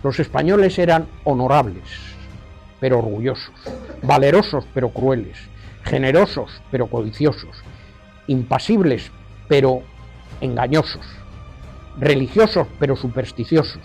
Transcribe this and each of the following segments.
Los españoles eran honorables, pero orgullosos, valerosos, pero crueles, generosos, pero codiciosos, impasibles, pero engañosos, religiosos, pero supersticiosos,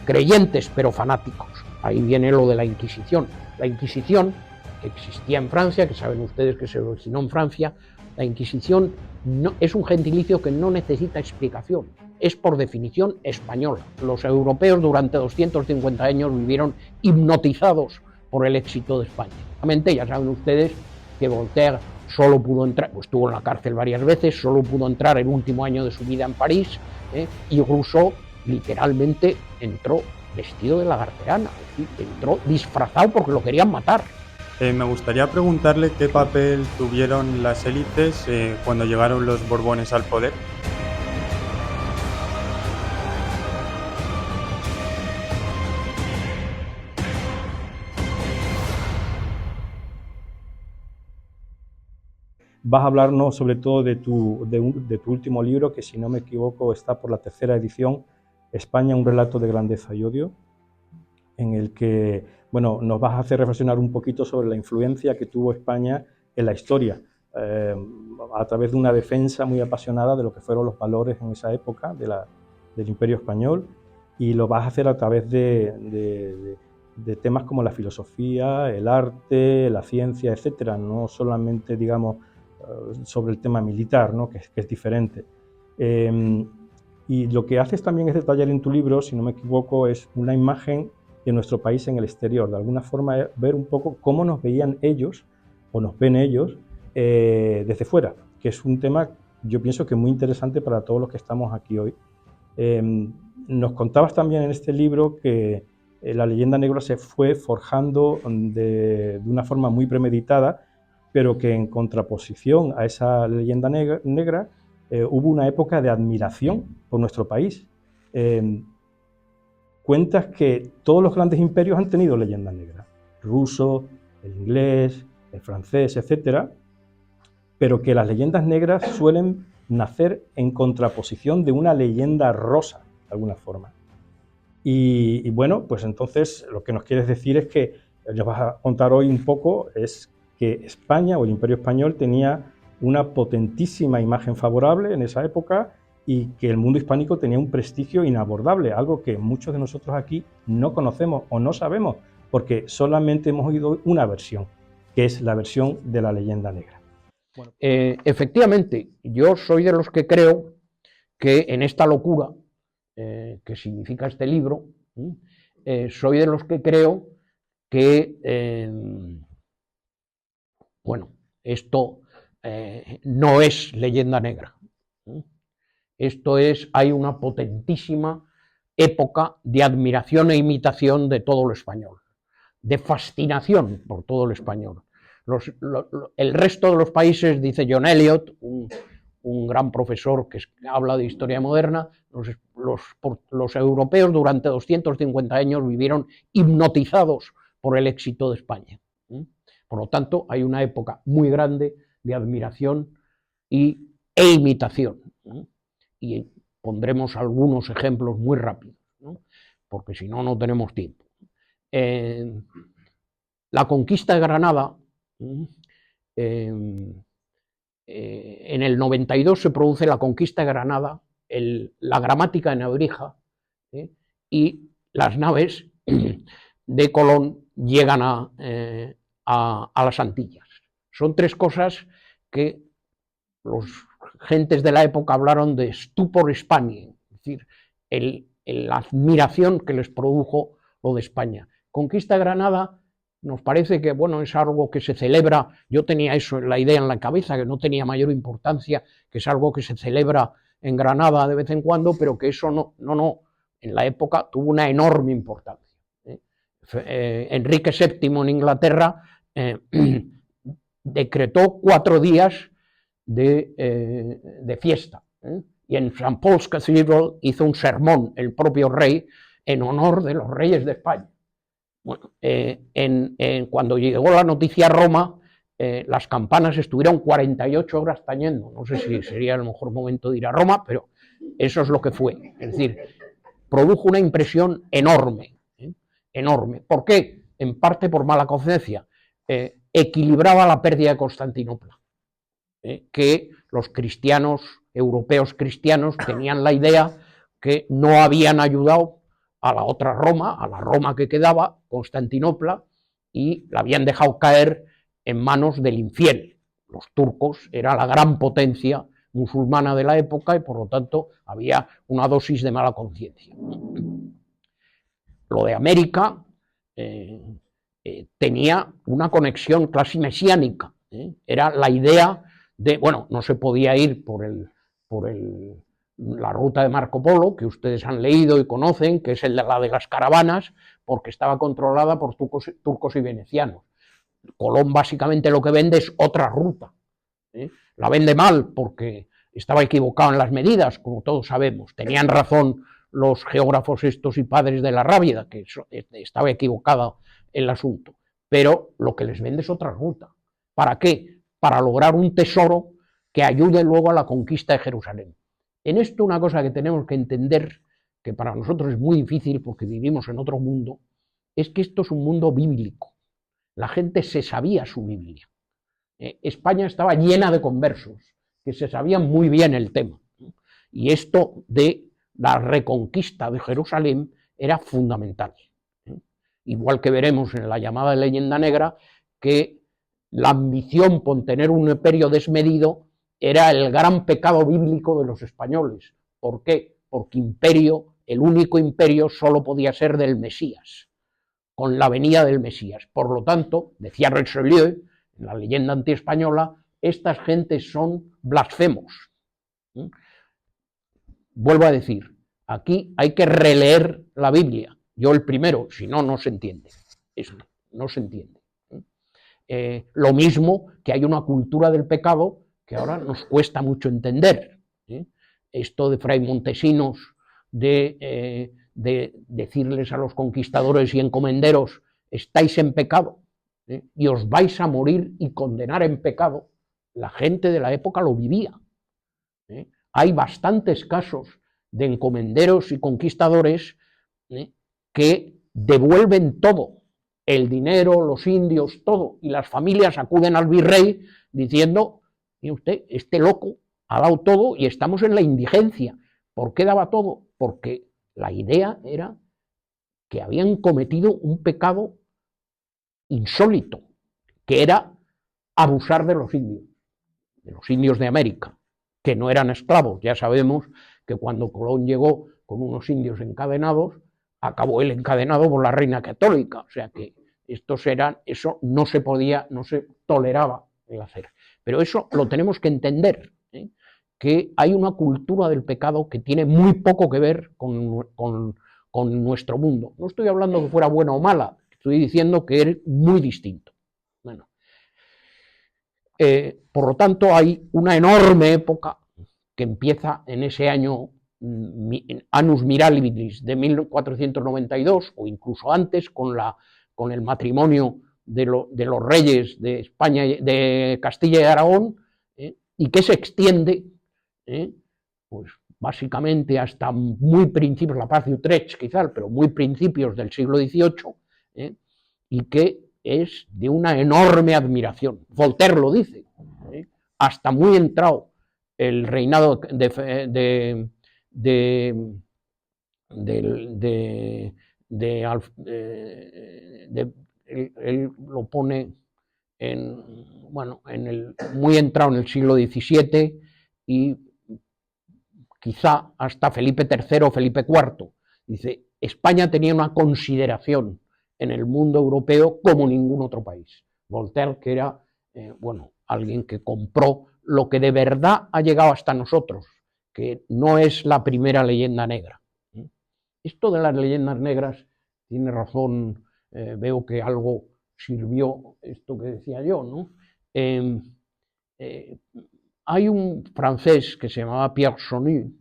creyentes, pero fanáticos. Ahí viene lo de la Inquisición. La Inquisición, que existía en Francia, que saben ustedes que se originó en Francia, la Inquisición no, es un gentilicio que no necesita explicación, es por definición española. Los europeos durante 250 años vivieron hipnotizados por el éxito de España. Ya saben ustedes que Voltaire solo pudo entrar, pues estuvo en la cárcel varias veces, solo pudo entrar el último año de su vida en París, y Rousseau literalmente entró vestido de lagarteana, entró disfrazado porque lo querían matar. Me gustaría preguntarle qué papel tuvieron las élites cuando llegaron los Borbones al poder. Vas a hablarnos sobre todo de tu último libro, que si no me equivoco está por la tercera edición, España, un relato de grandeza y odio, en el que nos vas a hacer reflexionar un poquito sobre la influencia que tuvo España en la historia, a través de una defensa muy apasionada de lo que fueron los valores en esa época del Imperio Español, y lo vas a hacer a través de temas como la filosofía, el arte, la ciencia, etcétera, no solamente, digamos, sobre el tema militar, ¿no? que es diferente. Y lo que haces también es detallar en tu libro, si no me equivoco, es una imagen de nuestro país en el exterior, de alguna forma ver un poco cómo nos veían ellos, o nos ven ellos, desde fuera, que es un tema, yo pienso que muy interesante para todos los que estamos aquí hoy. Nos contabas también en este libro que la leyenda negra se fue forjando de una forma muy premeditada, pero que en contraposición a esa leyenda negra hubo una época de admiración por nuestro país. Cuentas que todos los grandes imperios han tenido leyendas negras, el ruso, el inglés, el francés, etcétera, pero que las leyendas negras suelen nacer en contraposición de una leyenda rosa, de alguna forma. Y bueno, pues entonces lo que nos quieres decir es que nos vas a contar hoy un poco es que España o el Imperio Español tenía una potentísima imagen favorable en esa época y que el mundo hispánico tenía un prestigio inabordable, algo que muchos de nosotros aquí no conocemos o no sabemos, porque solamente hemos oído una versión, que es la versión de la leyenda negra. Bueno, efectivamente, yo soy de los que creo que en esta locura que significa este libro, soy de los que creo que, esto no es leyenda negra. Esto es, hay una potentísima época de admiración e imitación de todo lo español, de fascinación por todo lo español. El resto de los países, dice John Eliot, un gran profesor que habla de historia moderna, los europeos durante 250 años vivieron hipnotizados por el éxito de España. Por lo tanto, hay una época muy grande de admiración e imitación. Y pondremos algunos ejemplos muy rápidos, porque si no, no tenemos tiempo. La conquista de Granada, en el 92 se produce la conquista de Granada, la gramática de Nebrija, y las naves de Colón llegan a las Antillas. Son tres cosas que los gentes de la época hablaron de stupor Hispaniae, es decir, la admiración que les produjo lo de España. Conquista de Granada nos parece que es algo que se celebra, yo tenía eso, la idea en la cabeza, que no tenía mayor importancia, que es algo que se celebra en Granada de vez en cuando, pero que eso no, en la época tuvo una enorme importancia. Enrique VII en Inglaterra decretó 4 días de fiesta, y en St. Paul's Cathedral hizo un sermón el propio rey en honor de los reyes de España. Bueno, cuando llegó la noticia a Roma, las campanas estuvieron 48 horas tañendo. No sé si sería el mejor momento de ir a Roma, pero eso es lo que fue. Es decir, produjo una impresión enorme, enorme. ¿Por qué? En parte por mala conciencia. Equilibraba la pérdida de Constantinopla, que los cristianos, europeos cristianos, tenían la idea que no habían ayudado a la otra Roma, a la Roma que quedaba, Constantinopla, y la habían dejado caer en manos del infiel. Los turcos era la gran potencia musulmana de la época y por lo tanto había una dosis de mala conciencia. Lo de América tenía una conexión casi mesiánica, era la idea de, bueno, no se podía ir por la ruta de Marco Polo, que ustedes han leído y conocen, que es la de las caravanas, porque estaba controlada por turcos y venecianos. Colón básicamente lo que vende es otra ruta. La vende mal porque estaba equivocado en las medidas, como todos sabemos. Tenían razón los geógrafos estos y padres de la Rábida, que estaba equivocado el asunto. Pero lo que les vende es otra ruta. ¿Para qué? Para lograr un tesoro que ayude luego a la conquista de Jerusalén. En esto una cosa que tenemos que entender, que para nosotros es muy difícil porque vivimos en otro mundo, es que esto es un mundo bíblico. La gente se sabía su Biblia. España estaba llena de conversos que se sabían muy bien el tema. Y esto de la reconquista de Jerusalén era fundamental. Igual que veremos en la llamada leyenda negra que la ambición por tener un imperio desmedido era el gran pecado bíblico de los españoles. ¿Por qué? Porque imperio, el único imperio, solo podía ser del Mesías, con la venida del Mesías. Por lo tanto, decía Richelieu, en la leyenda antiespañola, estas gentes son blasfemos. Vuelvo a decir, aquí hay que releer la Biblia. Yo el primero, si no, no se entiende. Esto no se entiende. Lo mismo que hay una cultura del pecado que ahora nos cuesta mucho entender. Esto de Fray Montesinos, de decirles a los conquistadores y encomenderos, estáis en pecado y os vais a morir y condenar en pecado, la gente de la época lo vivía. Hay bastantes casos de encomenderos y conquistadores que devuelven todo, el dinero, los indios, todo, y las familias acuden al virrey diciendo, mire usted, este loco ha dado todo y estamos en la indigencia. ¿Por qué daba todo? Porque la idea era que habían cometido un pecado insólito, que era abusar de los indios de América, que no eran esclavos. Ya sabemos que cuando Colón llegó con unos indios encadenados, acabó él encadenado por la reina católica, o sea que eso no se podía, no se toleraba el hacer. Pero eso lo tenemos que entender, que hay una cultura del pecado que tiene muy poco que ver con nuestro mundo. No estoy hablando que fuera buena o mala, estoy diciendo que es muy distinto. Bueno, por lo tanto, hay una enorme época que empieza en ese año Annus Mirabilis de 1492, o incluso antes, con el matrimonio de los reyes de España, de Castilla y Aragón, y que se extiende, pues básicamente hasta muy principios, la paz de Utrecht quizás, pero muy principios del siglo XVIII, y que es de una enorme admiración. Voltaire lo dice, hasta muy entrado el reinado él lo pone muy entrado en el siglo XVII y quizá hasta Felipe III o Felipe IV. Dice, España tenía una consideración en el mundo europeo como ningún otro país. Voltaire, que era alguien que compró lo que de verdad ha llegado hasta nosotros, que no es la primera leyenda negra. Esto de las leyendas negras, tiene razón, veo que algo sirvió esto que decía yo, ¿no? Hay un francés que se llamaba Pierre Chonu,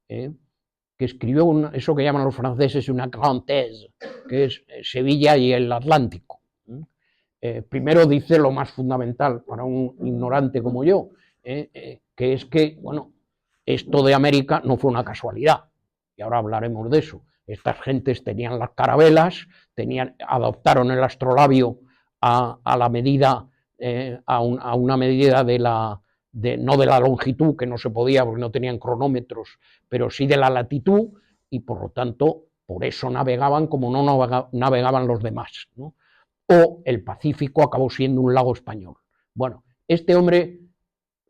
que escribió eso que llaman los franceses una grande thèse, que es Sevilla y el Atlántico. Primero dice lo más fundamental para un ignorante como yo, que es que, esto de América no fue una casualidad, y ahora hablaremos de eso. Estas gentes tenían las carabelas, adoptaron el astrolabio a la medida, a una medida no de la longitud, que no se podía porque no tenían cronómetros, pero sí de la latitud, y por lo tanto, por eso navegaban como no navegaban los demás, ¿no? O el Pacífico acabó siendo un lago español. Bueno, este hombre,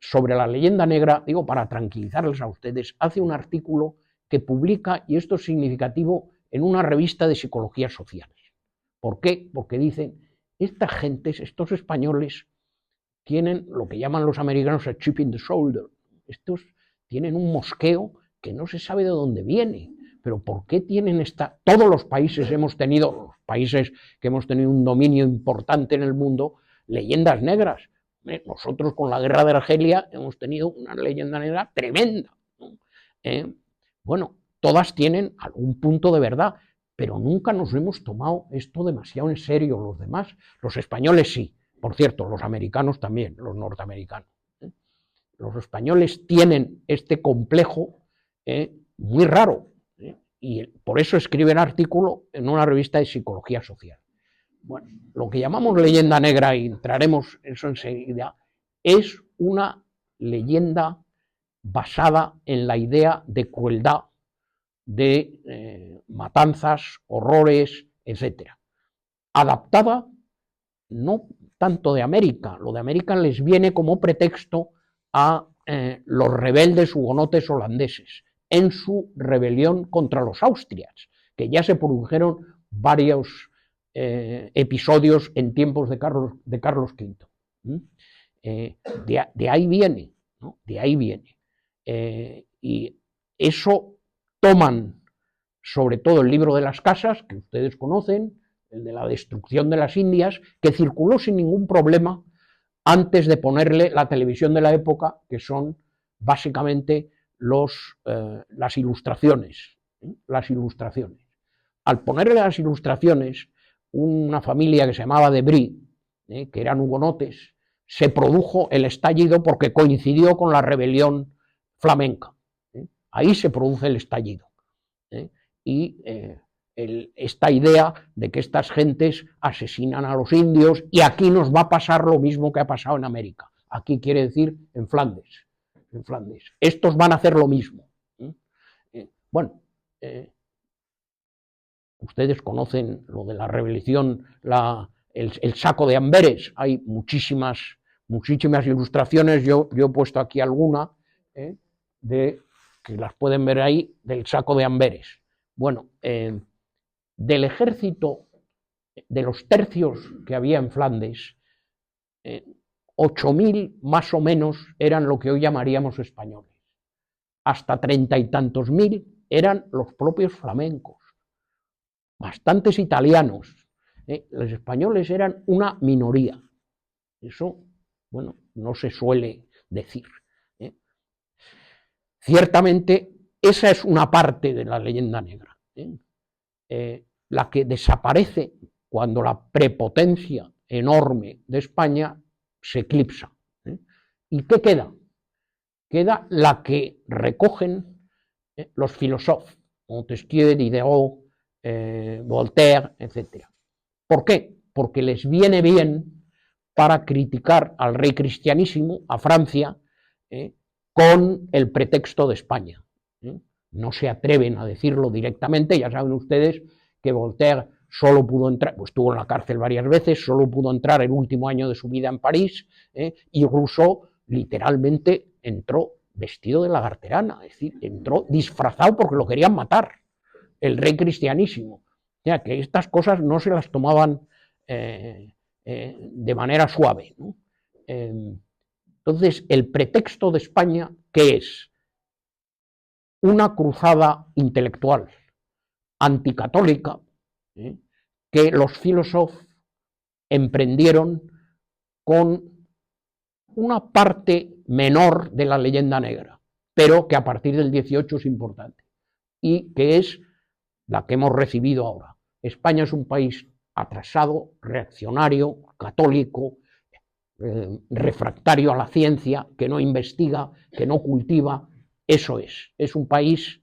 sobre la leyenda negra, digo, para tranquilizarles a ustedes, hace un artículo que publica, y esto es significativo, en una revista de psicología social. ¿Por qué? Porque dicen, estas gentes, estos españoles, tienen lo que llaman los americanos a chip in the shoulder. Estos tienen un mosqueo que no se sabe de dónde viene. Pero ¿por qué tienen todos los países que hemos tenido un dominio importante en el mundo, leyendas negras? Nosotros con la guerra de Argelia hemos tenido una leyenda negra tremenda, ¿no? Bueno, todas tienen algún punto de verdad, pero nunca nos hemos tomado esto demasiado en serio los demás. Los españoles sí, por cierto, los americanos también, los norteamericanos. Los españoles tienen este complejo muy raro, y por eso escribe el artículo en una revista de psicología social. Bueno, lo que llamamos leyenda negra, y entraremos en eso enseguida, es una leyenda basada en la idea de crueldad, de matanzas, horrores, etc. Adaptada no tanto de América, lo de América les viene como pretexto a los rebeldes hugonotes holandeses en su rebelión contra los austrias, que ya se produjeron varios episodios en tiempos de Carlos V. De ahí viene, ¿no? De ahí viene. Y eso toman sobre todo el libro de las casas, que ustedes conocen, el de la destrucción de las Indias, que circuló sin ningún problema antes de ponerle la televisión de la época, que son básicamente las ilustraciones. Las ilustraciones. Al ponerle las ilustraciones, una familia que se llamaba de Brie, que eran hugonotes, se produjo el estallido porque coincidió con la rebelión flamenca. Ahí se produce el estallido. Y esta idea de que estas gentes asesinan a los indios, y aquí nos va a pasar lo mismo que ha pasado en América. Aquí quiere decir en Flandes. En Flandes. Estos van a hacer lo mismo. Bueno, ustedes conocen lo de la rebelión, el saco de Amberes. Hay muchísimas ilustraciones. Yo he puesto aquí alguna, que las pueden ver ahí, del saco de Amberes. Bueno, del ejército, de los tercios que había en Flandes, 8.000 más o menos eran lo que hoy llamaríamos españoles. Hasta 30 y tantos mil eran los propios flamencos. Bastantes italianos. Los españoles eran una minoría. Eso, bueno, no se suele decir. Ciertamente, esa es una parte de la leyenda negra. La que desaparece cuando la prepotencia enorme de España se eclipsa. ¿Y qué queda? Queda la que recogen los filósofos, Montesquieu, Diderot, Voltaire, etc. ¿Por qué? Porque les viene bien para criticar al rey cristianísimo, a Francia, con el pretexto de España. No se atreven a decirlo directamente. Ya saben ustedes que Voltaire solo pudo entrar, pues estuvo en la cárcel varias veces, solo pudo entrar el último año de su vida en París, y Rousseau literalmente entró vestido de lagarterana, es decir, entró disfrazado porque lo querían matar, el rey cristianísimo. O sea, que estas cosas no se las tomaban de manera suave, ¿no? Entonces, el pretexto de España, ¿qué es? Una cruzada intelectual anticatólica, que los filósofos emprendieron con una parte menor de la leyenda negra, pero que a partir del 18 es importante, y que es la que hemos recibido ahora. España es un país atrasado, reaccionario, católico, refractario a la ciencia, que no investiga, que no cultiva. Eso es un país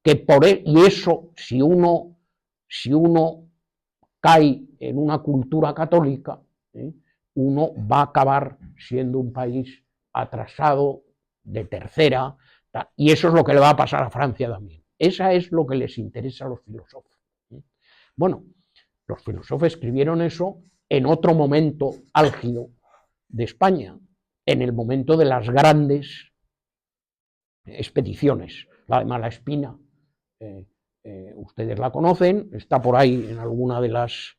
y eso, si uno cae en una cultura católica, uno va a acabar siendo un país atrasado, de tercera, y eso es lo que le va a pasar a Francia también. Esa es lo que les interesa a los filósofos. Bueno, los filósofos escribieron eso en otro momento álgido de España, en el momento de las grandes expediciones. La de Malaspina, ustedes la conocen, está por ahí en alguna de las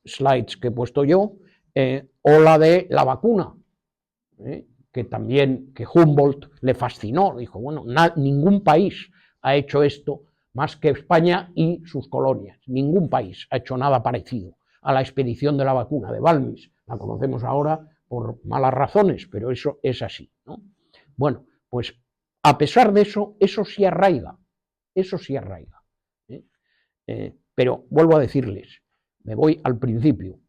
slides que he puesto yo, o la de la vacuna, que también, que Humboldt le fascinó, dijo, bueno, ningún país ha hecho esto más que España y sus colonias, ningún país ha hecho nada parecido a la expedición de la vacuna de Balmis, la conocemos ahora por malas razones, pero eso es así, ¿no? Bueno, pues a pesar de eso, eso sí arraiga, pero vuelvo a decirles, me voy al principio,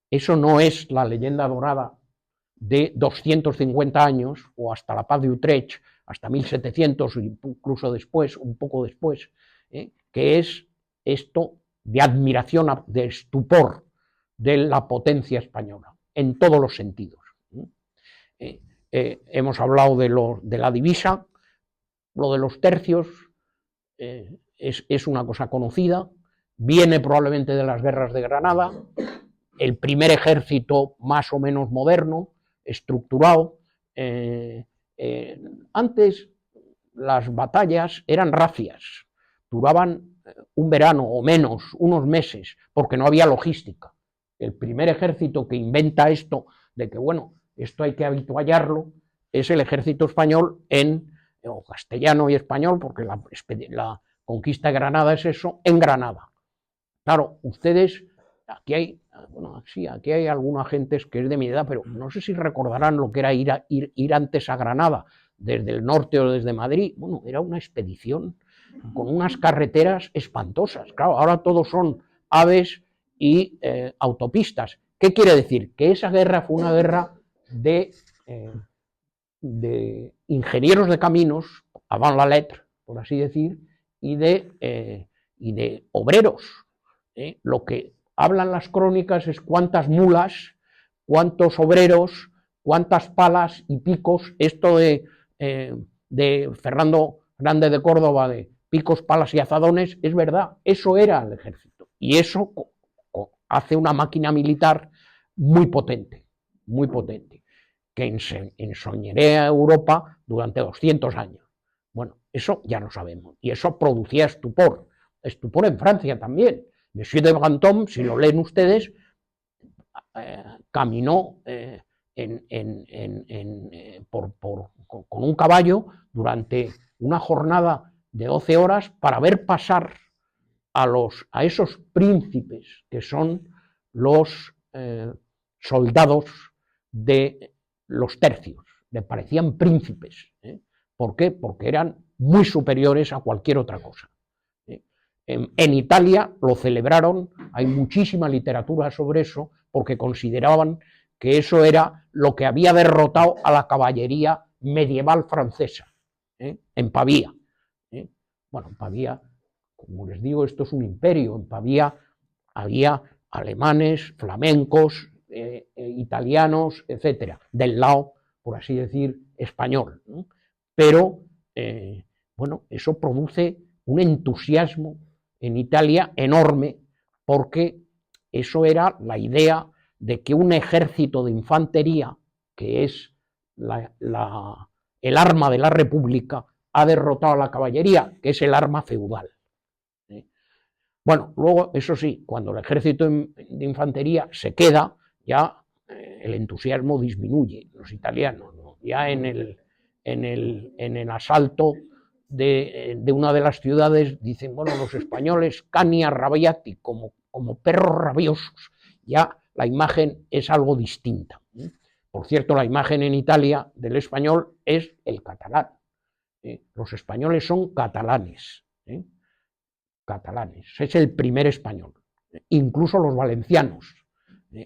eso no es la leyenda dorada de 250 años, o hasta la paz de Utrecht, hasta 1700, incluso después, un poco después, que es esto de admiración, de estupor de la potencia española, en todos los sentidos. Hemos hablado de la divisa, lo de los tercios es una cosa conocida, viene probablemente de las guerras de Granada, el primer ejército más o menos moderno, estructurado. Antes las batallas eran racias, duraban un verano o menos, unos meses, porque no había logística. El primer ejército que inventa esto de que, bueno, esto hay que habituallarlo, es el ejército español o castellano y español, porque la conquista de Granada es eso, en Granada. Claro, ustedes, aquí hay algunos agentes que es de mi edad, pero no sé si recordarán lo que era ir antes a Granada, desde el norte o desde Madrid. Bueno, era una expedición con unas carreteras espantosas. Claro, ahora todos son aves y autopistas. ¿Qué quiere decir? Que esa guerra fue una guerra de ingenieros de caminos, avant la lettre, por así decir, y de obreros. Lo que hablan las crónicas es cuántas mulas, cuántos obreros, cuántas palas y picos, esto de Fernando Grande de Córdoba, de picos, palas y azadones, es verdad, eso era el ejército, y eso hace una máquina militar muy potente, que ensoñaría a Europa durante 200 años. Bueno, eso ya lo sabemos, y eso producía estupor en Francia también. Monsieur de Brantôme, si lo leen ustedes, caminó con un caballo durante una jornada de 12 horas para ver pasar a esos príncipes que son los soldados de los tercios. Le parecían príncipes. ¿Por qué? Porque eran muy superiores a cualquier otra cosa. En Italia lo celebraron, hay muchísima literatura sobre eso, porque consideraban que eso era lo que había derrotado a la caballería medieval francesa, en Pavía. Bueno, en Pavía, como les digo, esto es un imperio. En Pavía había alemanes, flamencos, italianos, etcétera, del lado, por así decir, español. Pero, bueno, eso produce un entusiasmo en Italia enorme, porque eso era la idea de que un ejército de infantería, que es el arma de la República, ha derrotado a la caballería, que es el arma feudal. Bueno, luego, eso sí, cuando el ejército de infantería se queda, ya el entusiasmo disminuye. Los italianos, ¿no? Ya en el asalto de una de las ciudades dicen, bueno, los españoles cani arrabbiati, como perros rabiosos. Ya la imagen es algo distinta. Por cierto, la imagen en Italia del español es el catalán. Los españoles son catalanes. Catalanes, es el primer español. Incluso los valencianos.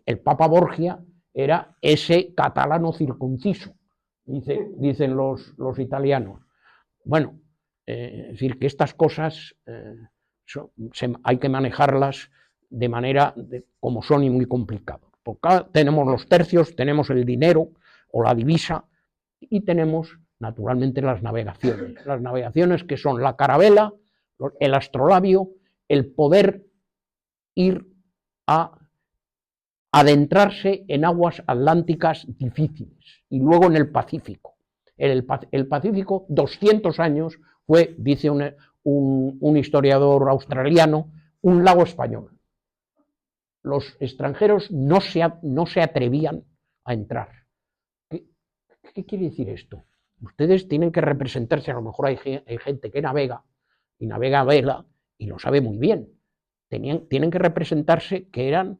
El Papa Borgia era ese catalano circunciso, dicen los italianos. Bueno, Es decir, que estas cosas hay que manejarlas de manera como son y muy complicado. Porque tenemos los tercios, tenemos el dinero o la divisa y tenemos naturalmente las navegaciones que son la carabela, el astrolabio, el poder ir a adentrarse en aguas atlánticas difíciles y luego en el Pacífico. El Pacífico, 200 años, fue, dice un historiador australiano, un lago español. Los extranjeros no se atrevían a entrar. ¿Qué quiere decir esto? Ustedes tienen que representarse, a lo mejor hay gente que navega, y navega a vela, y lo sabe muy bien. Tienen que representarse que eran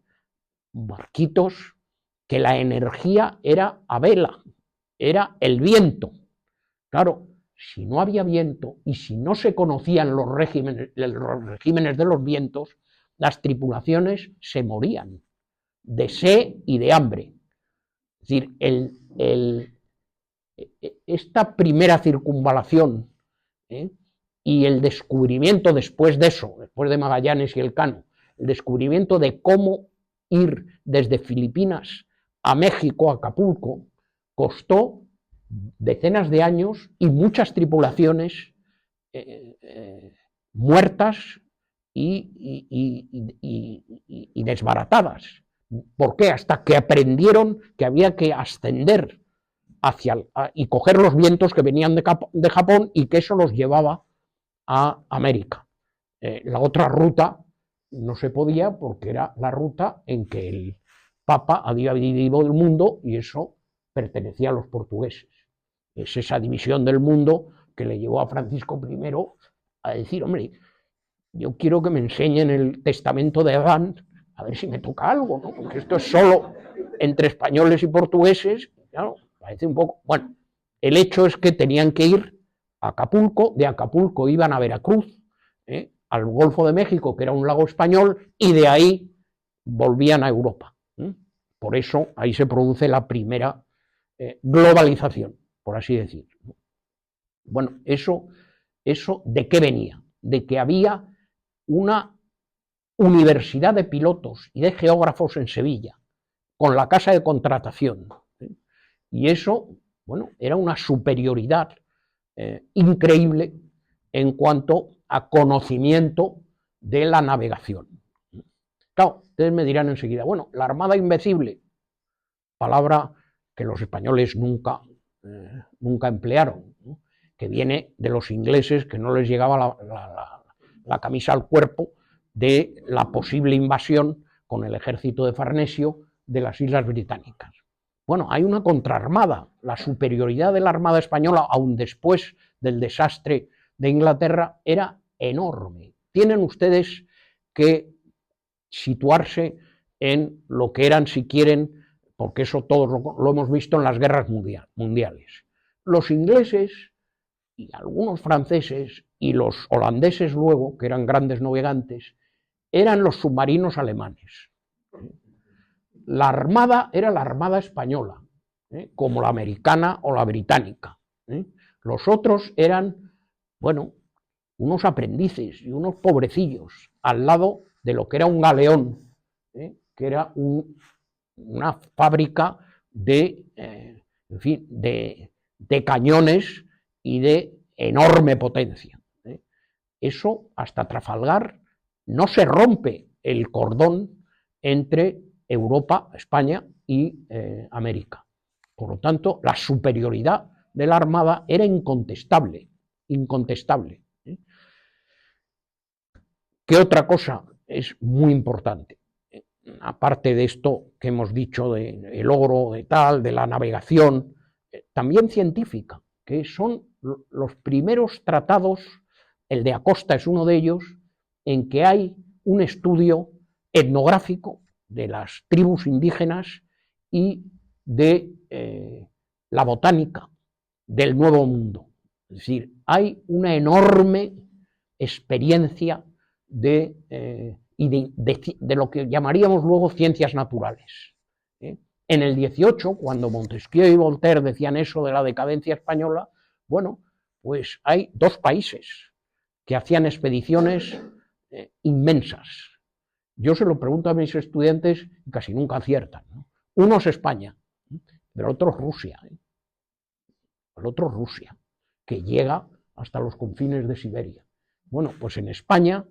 barquitos, que la energía era a vela, era el viento. Claro, si no había viento y si no se conocían los regímenes de los vientos, las tripulaciones se morían de sed y de hambre. Es decir, esta primera circunvalación y el descubrimiento después de eso, después de Magallanes y Elcano, el descubrimiento de cómo ir desde Filipinas a México, a Acapulco, costó decenas de años y muchas tripulaciones muertas y desbaratadas. ¿Por qué? Hasta que aprendieron que había que ascender y coger los vientos que venían de Japón y que eso los llevaba a América. La otra ruta no se podía porque era la ruta en que el Papa había dividido el mundo y eso pertenecía a los portugueses. Es esa división del mundo que le llevó a Francisco I a decir, hombre, yo quiero que me enseñen el testamento de Adán, a ver si me toca algo, ¿no? Porque esto es solo entre españoles y portugueses, claro, parece un poco... Bueno, el hecho es que tenían que ir a Acapulco, de Acapulco iban a Veracruz, al Golfo de México, que era un lago español, y de ahí volvían a Europa. Por eso ahí se produce la primera globalización, por así decir. Bueno, ¿eso de qué venía? De que había una universidad de pilotos y de geógrafos en Sevilla, con la casa de contratación. Y eso, bueno, era una superioridad increíble en cuanto a conocimiento de la navegación. Claro, ustedes me dirán enseguida, bueno, la Armada Invencible, palabra que los españoles nunca emplearon, ¿no? Que viene de los ingleses, que no les llegaba la camisa al cuerpo de la posible invasión con el ejército de Farnesio de las Islas Británicas. Bueno, hay una contraarmada. La superioridad de la Armada Española, aún después del desastre de Inglaterra, era enorme. Tienen ustedes que situarse en lo que eran, si quieren, porque eso todos lo hemos visto en las guerras mundiales. Los ingleses y algunos franceses y los holandeses luego, que eran grandes navegantes, eran los submarinos alemanes. La armada era la armada española, como la americana o la británica. Los otros eran, bueno, unos aprendices y unos pobrecillos al lado de lo que era un galeón, que era una fábrica de, en fin, de cañones y de enorme potencia. Eso, hasta Trafalgar, no se rompe el cordón entre Europa, España y América. Por lo tanto, la superioridad de la Armada era incontestable, incontestable. ¿Qué otra cosa es muy importante? Aparte de esto que hemos dicho del oro, de la navegación, también científica, que son los primeros tratados, el de Acosta es uno de ellos, en que hay un estudio etnográfico de las tribus indígenas y de la botánica del Nuevo Mundo. Es decir, hay una enorme experiencia de lo que llamaríamos luego ciencias naturales. En el 18, cuando Montesquieu y Voltaire decían eso de la decadencia española, bueno, Pues hay dos países que hacían expediciones inmensas. Yo se lo pregunto a mis estudiantes y casi nunca aciertan, ¿no? Uno es España, pero el otro es Rusia. El otro es Rusia, que llega hasta los confines de Siberia. Bueno, pues en España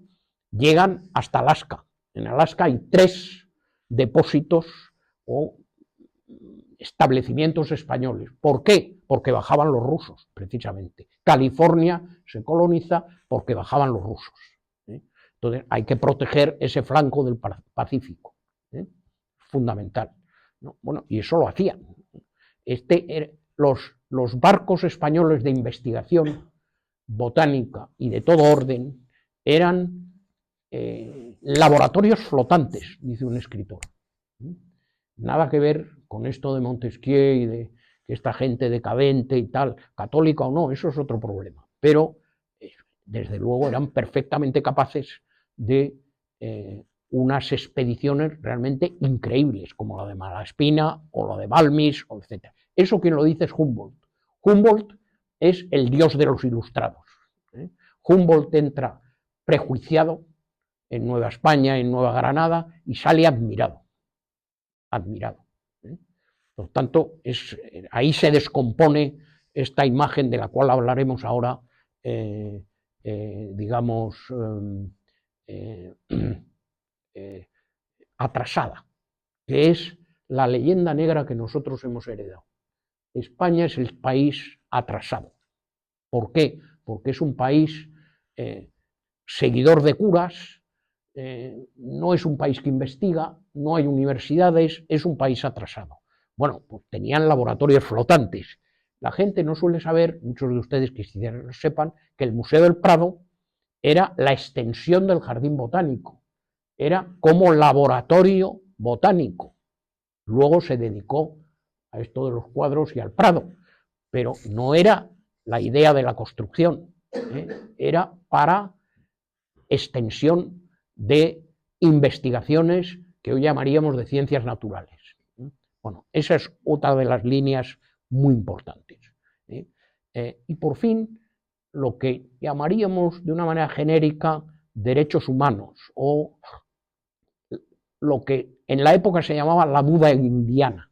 llegan hasta Alaska. En Alaska hay 3 depósitos o establecimientos españoles. ¿Por qué? Porque bajaban los rusos, precisamente. California se coloniza porque bajaban los rusos. Entonces hay que proteger ese flanco del Pacífico. Fundamental, ¿no? Bueno, y eso lo hacían. Los barcos españoles de investigación botánica y de todo orden eran laboratorios flotantes, dice un escritor. Nada que ver con esto de Montesquieu y de que esta gente decadente y tal, católica o no, eso es otro problema. Pero, desde luego, eran perfectamente capaces de unas expediciones realmente increíbles, como la de Malaspina o la de Balmis, etc. Eso quien lo dice es Humboldt. Humboldt es el dios de los ilustrados. Humboldt entra prejuiciado en Nueva España, en Nueva Granada, y sale admirado. Admirado. Por tanto, ahí se descompone esta imagen de la cual hablaremos ahora, digamos, atrasada, que es la leyenda negra que nosotros hemos heredado. España es el país atrasado. ¿Por qué? Porque es un país seguidor de curas, no es un país que investiga, no hay universidades, es un país atrasado. Bueno, pues tenían laboratorios flotantes. La gente no suele saber, muchos de ustedes quizás sepan, que el Museo del Prado era la extensión del Jardín Botánico, era como laboratorio botánico. Luego se dedicó a esto de los cuadros y al Prado, pero no era la idea de la construcción, era para extensión de investigaciones que hoy llamaríamos de ciencias naturales. Bueno, esa es otra de las líneas muy importantes. Y por fin, lo que llamaríamos de una manera genérica derechos humanos, o lo que en la época se llamaba la duda indiana.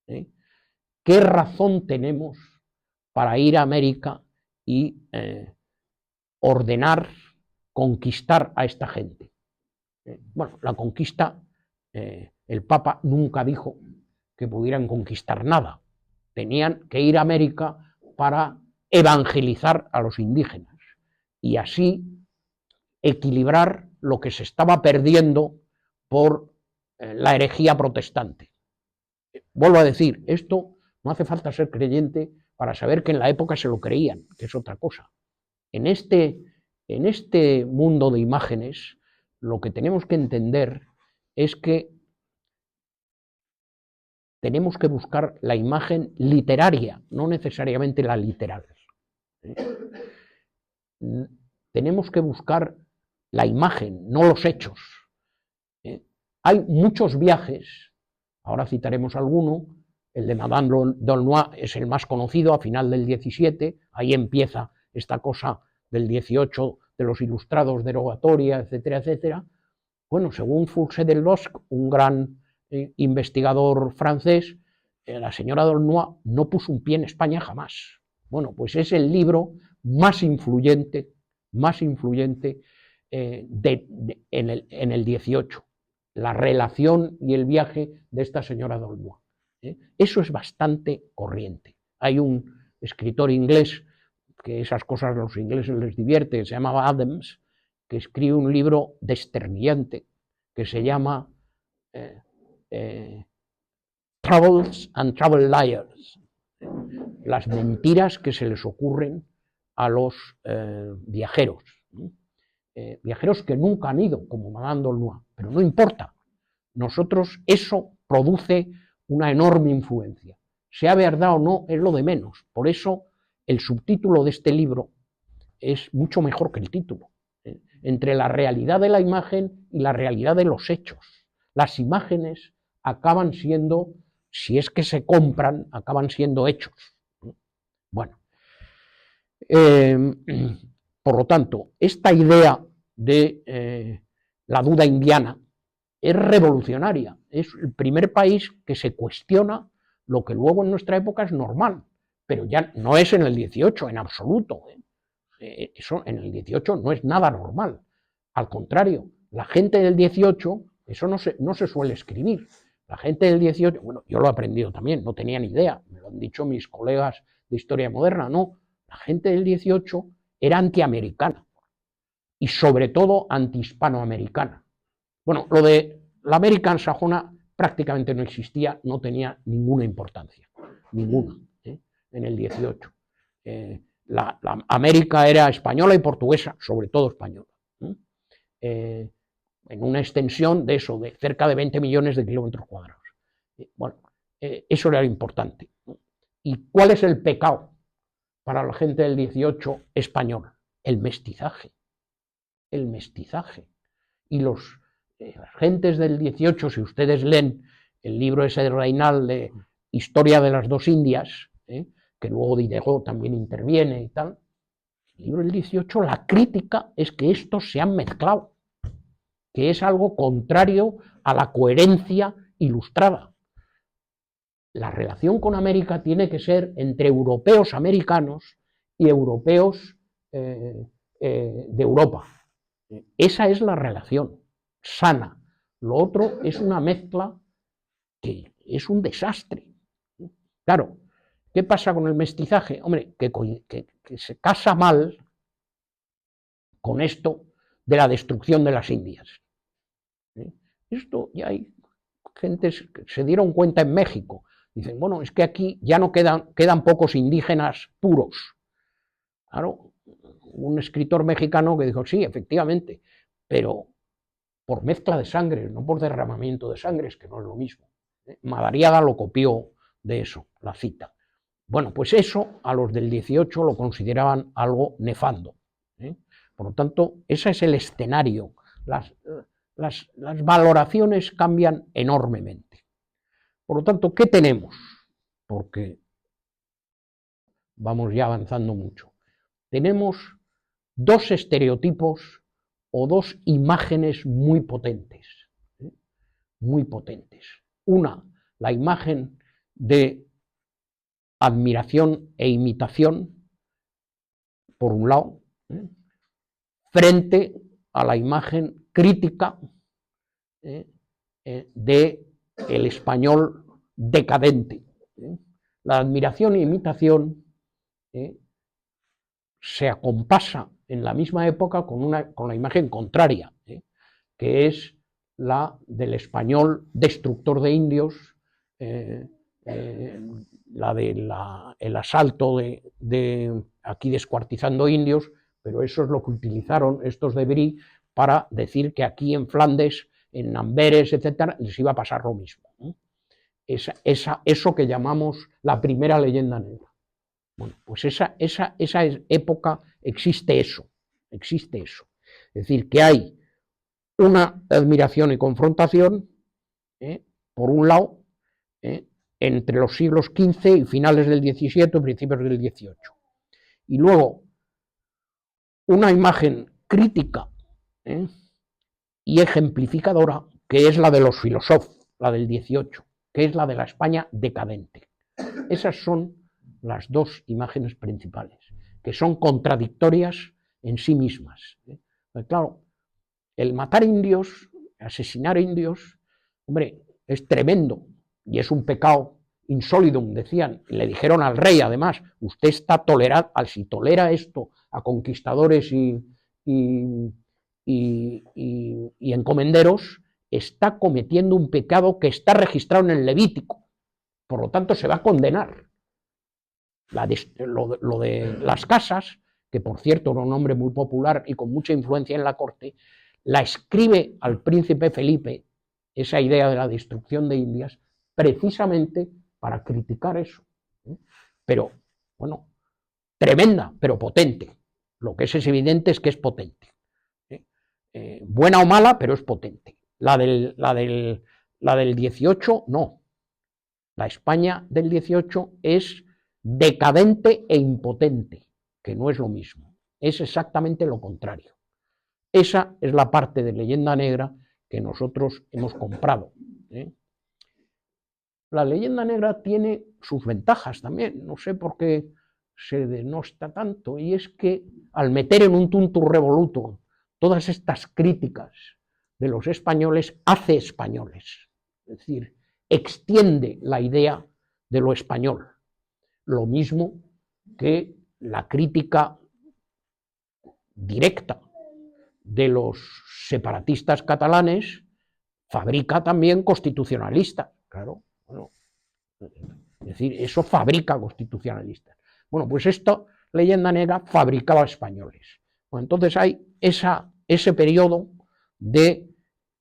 ¿Qué razón tenemos para ir a América y ordenar, conquistar a esta gente? Bueno, la conquista, el Papa nunca dijo que pudieran conquistar nada. Tenían que ir a América para evangelizar a los indígenas y así equilibrar lo que se estaba perdiendo por la herejía protestante. Vuelvo a decir, esto no hace falta ser creyente para saber que en la época se lo creían, que es otra cosa. En este mundo de imágenes, lo que tenemos que entender es que tenemos que buscar la imagen literaria, no necesariamente la literal. Tenemos que buscar la imagen, no los hechos. Hay muchos viajes, ahora citaremos alguno, el de Madame d'Aulnoy es el más conocido, a final del 17, ahí empieza esta cosa del 18 de los ilustrados, derogatoria, etcétera, etcétera. Bueno, según Fouché del Bosc, un gran investigador francés, la señora d'Aulnoy no puso un pie en España jamás. Bueno, pues es el libro más influyente en el 18, la relación y el viaje de esta señora d'Aulnoy. Eso es bastante corriente. Hay un escritor inglés, que esas cosas a los ingleses les divierte, que se llamaba Adams, que escribe un libro desternillante que se llama Troubles and Travel Liars, las mentiras que se les ocurren a los viajeros, viajeros que nunca han ido, como Madame d'Aulnoy, pero no importa. Nosotros, eso produce una enorme influencia. Sea verdad o no, es lo de menos. Por eso, el subtítulo de este libro es mucho mejor que el título. Entre la realidad de la imagen y la realidad de los hechos. Las imágenes acaban siendo, si es que se compran, acaban siendo hechos. Bueno, Por lo tanto, esta idea de la duda indiana es revolucionaria. Es el primer país que se cuestiona lo que luego en nuestra época es normal, pero ya no es en el 18 en absoluto. Eso en el 18 no es nada normal. Al contrario, la gente del 18, eso no se suele escribir. La gente del 18, bueno, yo lo he aprendido también, no tenía ni idea, me lo han dicho mis colegas de historia moderna, no. La gente del 18 era antiamericana y sobre todo antihispanoamericana. Bueno, lo de la América anglosajona prácticamente no existía, no tenía ninguna importancia, ninguna, en el 18. La América era española y portuguesa, sobre todo española, en una extensión de eso, de cerca de 20 millones de kilómetros cuadrados. Bueno, eso era lo importante. ¿Y cuál es el pecado para la gente del 18 española? El mestizaje. El mestizaje. Y las gentes del 18, si ustedes leen el libro ese de Reinal de Historia de las dos Indias, que luego Diderot también interviene y tal, el libro del 18, la crítica es que estos se han mezclado, que es algo contrario a la coherencia ilustrada. La relación con América tiene que ser entre europeos americanos y europeos de Europa. Esa es la relación sana. Lo otro es una mezcla que es un desastre. Claro, ¿qué pasa con el mestizaje? Hombre, que se casa mal con esto de la destrucción de las Indias. Esto ya hay gentes que se dieron cuenta en México. Dicen, bueno, es que aquí ya no quedan pocos indígenas puros. Claro, un escritor mexicano que dijo, sí, efectivamente, pero por mezcla de sangre, no por derramamiento de sangre, es que no es lo mismo. Madariaga lo copió de eso, la cita. Bueno, pues eso a los del 18 lo consideraban algo nefando. Por lo tanto, ese es el escenario. Las valoraciones cambian enormemente. Por lo tanto, ¿qué tenemos? Porque vamos ya avanzando mucho. Tenemos dos estereotipos o dos imágenes muy potentes. Muy potentes. Una, la imagen de admiración e imitación, por un lado, frente a la imagen crítica de el español decadente. La admiración e imitación se acompasa en la misma época con la imagen contraria, que es la del español destructor de indios, la del asalto de aquí descuartizando indios, pero eso es lo que utilizaron estos de Brie para decir que aquí en Flandes, en Amberes, etcétera, les iba a pasar lo mismo. Eso que llamamos la primera leyenda negra. Bueno, pues esa época existe eso. Es decir, que hay una admiración y confrontación, por un lado, entre los siglos XV y finales del XVII y principios del XVIII. Y luego, una imagen crítica y ejemplificadora, que es la de los filósofos, la del XVIII, que es la de la España decadente. Esas son las dos imágenes principales, que son contradictorias en sí mismas. Pues claro, el matar indios, asesinar indios, hombre, es tremendo y es un pecado insolidum, decían. Le dijeron al rey, además, usted está tolerado, si tolera esto a conquistadores y encomenderos, está cometiendo un pecado que está registrado en el Levítico. Por lo tanto, se va a condenar. Lo de las casas, que por cierto era un hombre muy popular y con mucha influencia en la corte, la escribe al príncipe Felipe, esa idea de la destrucción de Indias, precisamente para criticar eso. Pero, bueno, tremenda, pero potente. Lo que es evidente es que es potente. Buena o mala, pero es potente. La del 18, no. La España del 18 es decadente e impotente. que no es lo mismo, es exactamente lo contrario. Esa es la parte de Leyenda Negra que nosotros hemos comprado. La Leyenda Negra tiene sus ventajas también, no sé por qué se denosta tanto, y es que al meter en un tuntum revolutum todas estas críticas de los españoles, hace españoles, es decir, extiende la idea de lo español, lo mismo que la crítica directa de los separatistas catalanes fabrica también constitucionalistas, claro, bueno, es decir, eso fabrica constitucionalistas. Bueno, pues esta Leyenda Negra fabricaba españoles. Bueno, entonces hay ese periodo de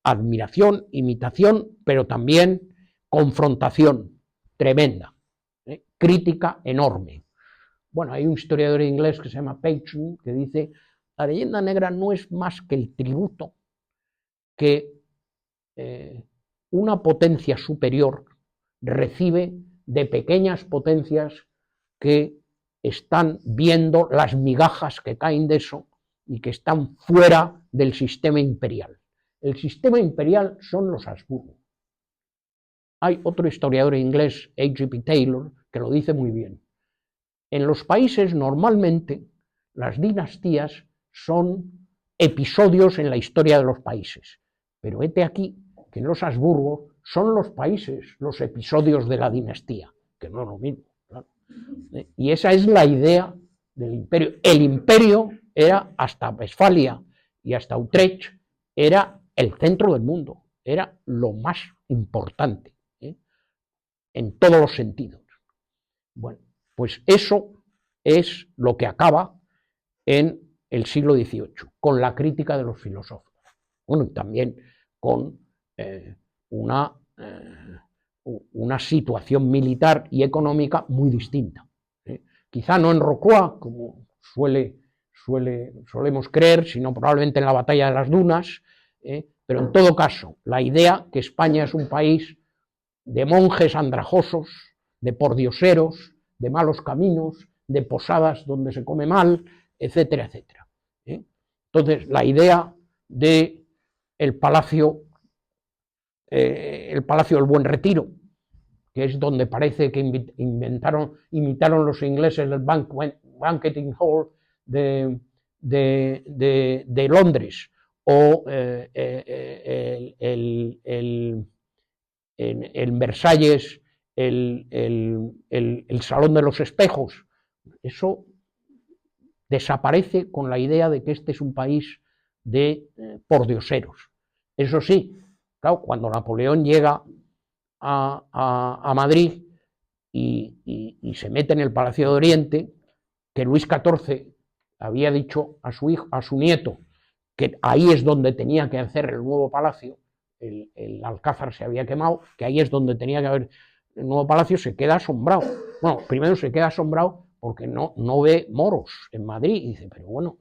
admiración, imitación, pero también confrontación tremenda, crítica enorme. Bueno, hay un historiador inglés que se llama Page que dice: la Leyenda Negra no es más que el tributo que una potencia superior recibe de pequeñas potencias que están viendo las migajas que caen de eso y que están fuera del sistema imperial. El sistema imperial son los Habsburgo. Hay otro historiador inglés, H.G.P. Taylor, que lo dice muy bien. En los países normalmente las dinastías son episodios en la historia de los países, pero hete aquí que en los Habsburgo son los países los episodios de la dinastía, que no es lo mismo. Claro. Y esa es la idea del imperio. El imperio era, hasta Westfalia y hasta Utrecht, era el centro del mundo, era lo más importante, en todos los sentidos. Bueno, pues eso es lo que acaba en el siglo XVIII, con la crítica de los filósofos. Bueno, y también con una situación militar y económica muy distinta. Quizá no en Rocroi, como solemos creer, sino probablemente en la batalla de las Dunas, pero en todo caso, la idea que España es un país de monjes andrajosos, de pordioseros, de malos caminos, de posadas donde se come mal, etcétera, etcétera. Entonces, la idea de el Palacio del Buen Retiro, que es donde parece que imitaron los ingleses el Banqueting Hall de Londres, o en Versalles el Salón de los Espejos. Eso desaparece con la idea de que este es un país de pordioseros. Eso sí, claro, cuando Napoleón llega a Madrid y se mete en el Palacio de Oriente, que Luis XIV había dicho a su nieto que ahí es donde tenía que hacer el nuevo palacio, el Alcázar se había quemado, que ahí es donde tenía que haber el nuevo palacio, se queda asombrado. Bueno, primero se queda asombrado porque no ve moros en Madrid, y dice, pero bueno,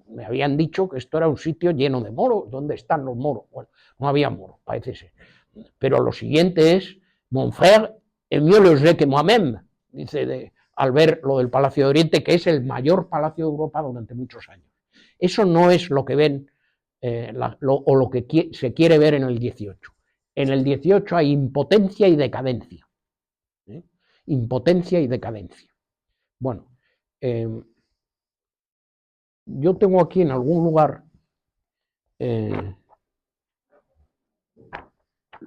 me habían dicho que esto era un sitio lleno de moros, ¿dónde están los moros? Bueno, no había moros, parece ser. Pero lo siguiente es, mon frère est mieux logé que moi-même, dice al ver lo del Palacio de Oriente, que es el mayor palacio de Europa durante muchos años. Eso no es lo que ven o lo que se quiere ver en el 18. En el 18 hay impotencia y decadencia. Impotencia y decadencia. Bueno, yo tengo aquí en algún lugar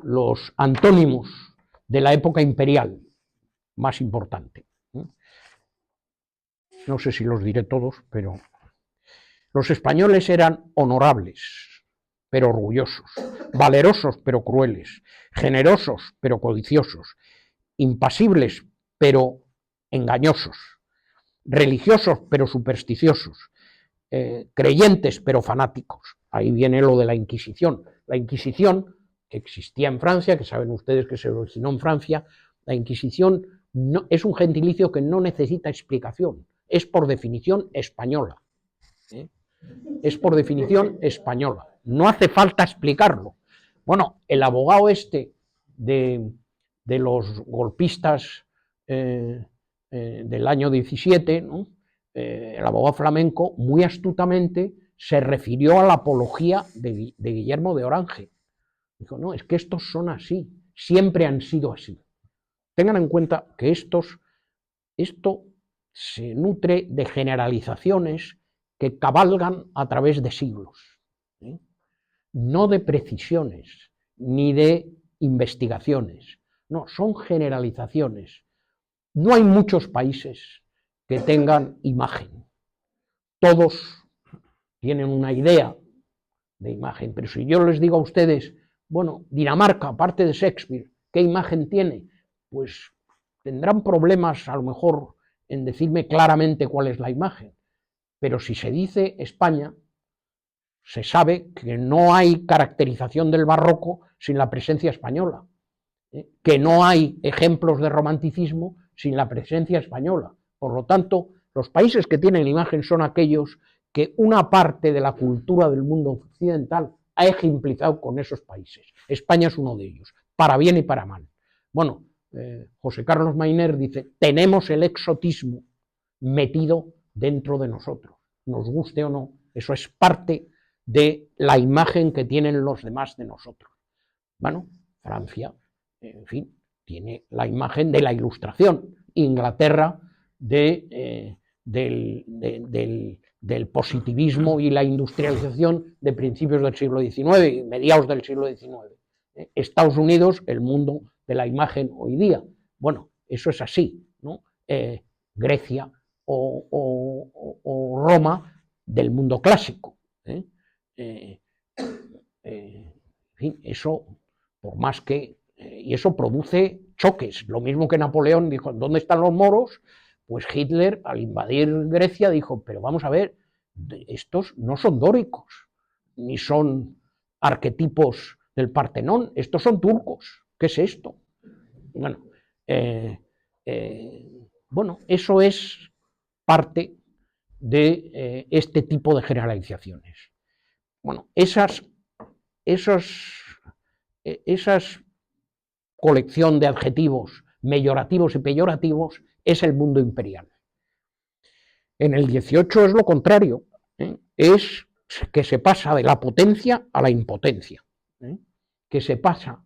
los antónimos de la época imperial más importante. No sé si los diré todos, pero los españoles eran honorables, pero orgullosos, valerosos, pero crueles, generosos, pero codiciosos, impasibles, pero engañosos, religiosos, pero supersticiosos, creyentes, pero fanáticos. Ahí viene lo de la Inquisición. La Inquisición, que existía en Francia, que saben ustedes que se originó en Francia, la Inquisición es un gentilicio que no necesita explicación, es por definición española. Es por definición española, no hace falta explicarlo. Bueno, el abogado este de los golpistas del año 17, ¿no? el abogado flamenco, muy astutamente se refirió a la apología de Guillermo de Orange. Dijo, no, es que estos son así, siempre han sido así. Tengan en cuenta que esto se nutre de generalizaciones que cabalgan a través de siglos, ¿eh? No de precisiones, ni de investigaciones, no, son generalizaciones. No hay muchos países que tengan imagen, todos tienen una idea de imagen, pero si yo les digo a ustedes, bueno, Dinamarca, aparte de Shakespeare, ¿qué imagen tiene? Pues tendrán problemas a lo mejor en decirme claramente cuál es la imagen, pero si se dice España, se sabe que no hay caracterización del barroco sin la presencia española, que no hay ejemplos de romanticismo sin la presencia española. Por lo tanto, los países que tienen imagen son aquellos que una parte de la cultura del mundo occidental ha ejemplificado con esos países. España es uno de ellos, para bien y para mal. Bueno, José Carlos Mainer dice, tenemos el exotismo metido dentro de nosotros, nos guste o no, eso es parte de la imagen que tienen los demás de nosotros. Bueno, Francia, en fin, tiene la imagen de la Ilustración, Inglaterra del positivismo y la industrialización de principios del siglo XIX y mediados del siglo XIX. Estados Unidos, el mundo de la imagen hoy día. Bueno, eso es así, ¿no? Grecia o Roma del mundo clásico. En fin, eso, por más que... y eso produce choques. Lo mismo que Napoleón dijo, ¿dónde están los moros? Pues Hitler, al invadir Grecia, dijo, pero vamos a ver, estos no son dóricos, ni son arquetipos del Partenón, estos son turcos. ¿Qué es esto? Bueno, bueno, eso es parte de este tipo de generalizaciones. Bueno, esas colección de adjetivos meyorativos y peyorativos es el mundo imperial. En el 18 es lo contrario, es que se pasa de la potencia a la impotencia, que se pasa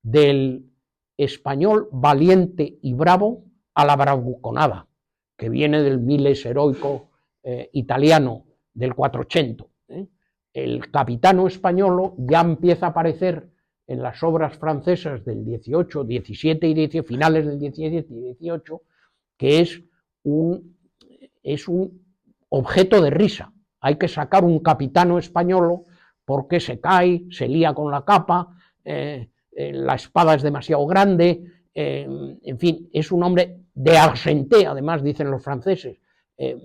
del español valiente y bravo a la bravuconada, que viene del miles heroico italiano del 400. El capitano español ya empieza a aparecer en las obras francesas del 18, 17 y 18, finales del 17 y 18, que es un objeto de risa. Hay que sacar un capitano español porque se cae, se lía con la capa, la espada es demasiado grande, en fin, es un hombre de argenté, además dicen los franceses,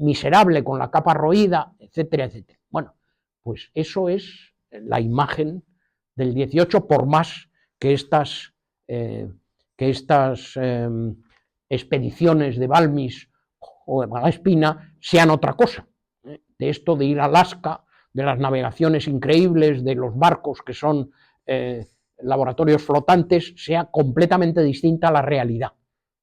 miserable con la capa roída, etcétera, etcétera. Bueno, pues eso es la imagen del 18, por más que estas expediciones de Balmis o de Malaspina sean otra cosa. De esto de ir a Alaska, de las navegaciones increíbles, de los barcos que son laboratorios flotantes, sea completamente distinta a la realidad.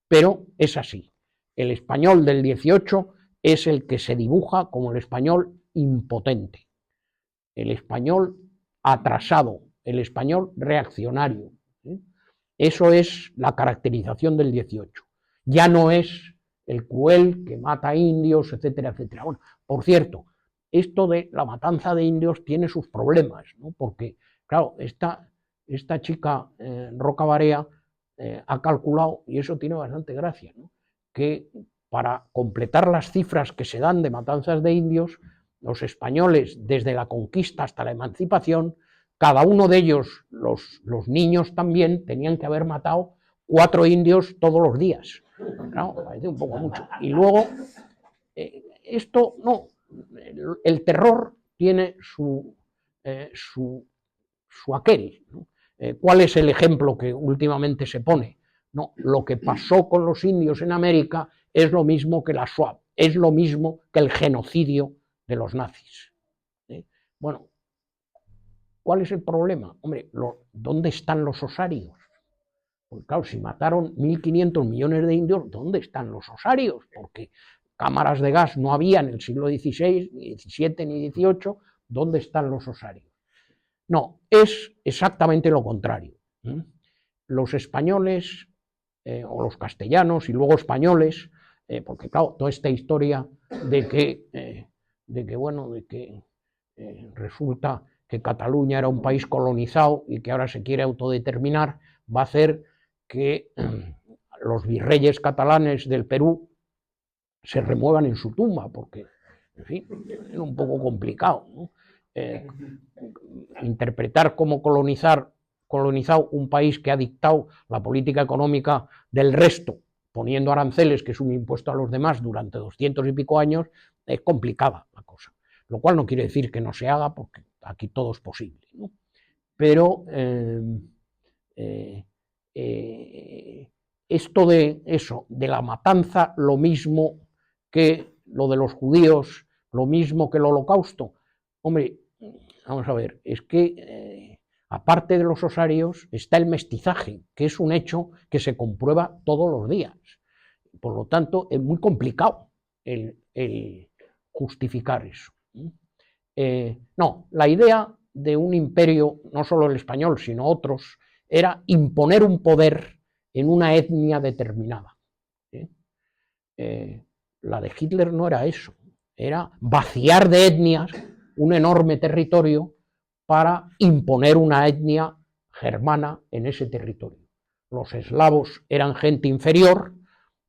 Pero es así. El español del 18 es el que se dibuja como el español impotente, el español atrasado, el español reaccionario. Eso es la caracterización del 18. Ya no es el cruel que mata indios, etcétera, etcétera. Bueno, por cierto, esto de la matanza de indios tiene sus problemas, ¿no? Porque, claro, esta chica Roca Barea ha calculado, y eso tiene bastante gracia, ¿no? Que para completar las cifras que se dan de matanzas de indios, los españoles, desde la conquista hasta la emancipación, cada uno de ellos, los niños también, tenían que haber matado 4 indios todos los días. Claro, parece un poco mucho. Y luego, esto no, el terror tiene su aquel, ¿no? ¿Cuál es el ejemplo que últimamente se pone? No, lo que pasó con los indios en América es lo mismo que la Shoah, es lo mismo que el genocidio de los nazis. Bueno, ¿cuál es el problema? Hombre, ¿dónde están los osarios? Pues claro, si mataron 1.500 millones de indios, ¿dónde están los osarios? Porque cámaras de gas no había en el siglo XVI, ni XVII, ni XVIII, ¿dónde están los osarios? No, es exactamente lo contrario. Los españoles, o los castellanos y luego españoles, porque claro, toda esta historia de que resulta que Cataluña era un país colonizado y que ahora se quiere autodeterminar, va a hacer que los virreyes catalanes del Perú se remuevan en su tumba, porque, en fin, es un poco complicado, ¿no? Interpretar cómo colonizado un país que ha dictado la política económica del resto, poniendo aranceles, que es un impuesto a los demás, durante 200 y pico años, es complicada la cosa. Lo cual no quiere decir que no se haga, porque aquí todo es posible, ¿no? Pero esto de eso, de la matanza, lo mismo que lo de los judíos, lo mismo que el holocausto, hombre, vamos a ver, es que aparte de los osarios está el mestizaje, que es un hecho que se comprueba todos los días. Por lo tanto, es muy complicado el justificar eso. No, la idea de un imperio, no solo el español, sino otros, era imponer un poder en una etnia determinada. La de Hitler no era eso, era vaciar de etnias un enorme territorio para imponer una etnia germana en ese territorio. Los eslavos eran gente inferior,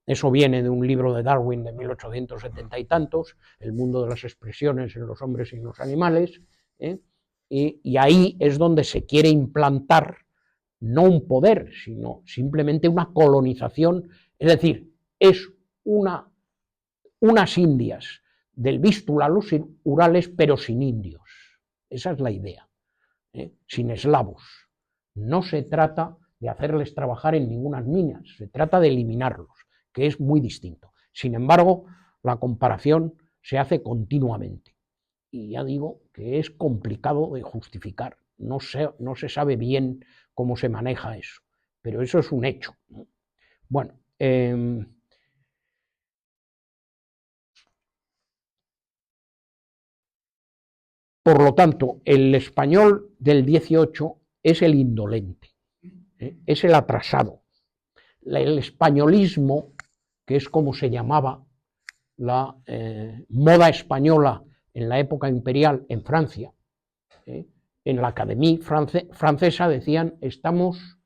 eso viene de un libro de Darwin de 1870 y tantos, El mundo de las expresiones en los hombres y en los animales, y ahí es donde se quiere implantar no un poder, sino simplemente una colonización, es decir, es unas Indias del Vístula a los Urales, pero sin indios. Esa es la idea, sin eslavos. No se trata de hacerles trabajar en ninguna minas, se trata de eliminarlos, que es muy distinto. Sin embargo, la comparación se hace continuamente. Y ya digo que es complicado de justificar, no se sabe bien cómo se maneja eso, pero eso es un hecho. Bueno, por lo tanto, el español del 18 es el indolente, es el atrasado. El españolismo, que es como se llamaba la moda española en la época imperial en Francia, en la Academia francesa decían: estamos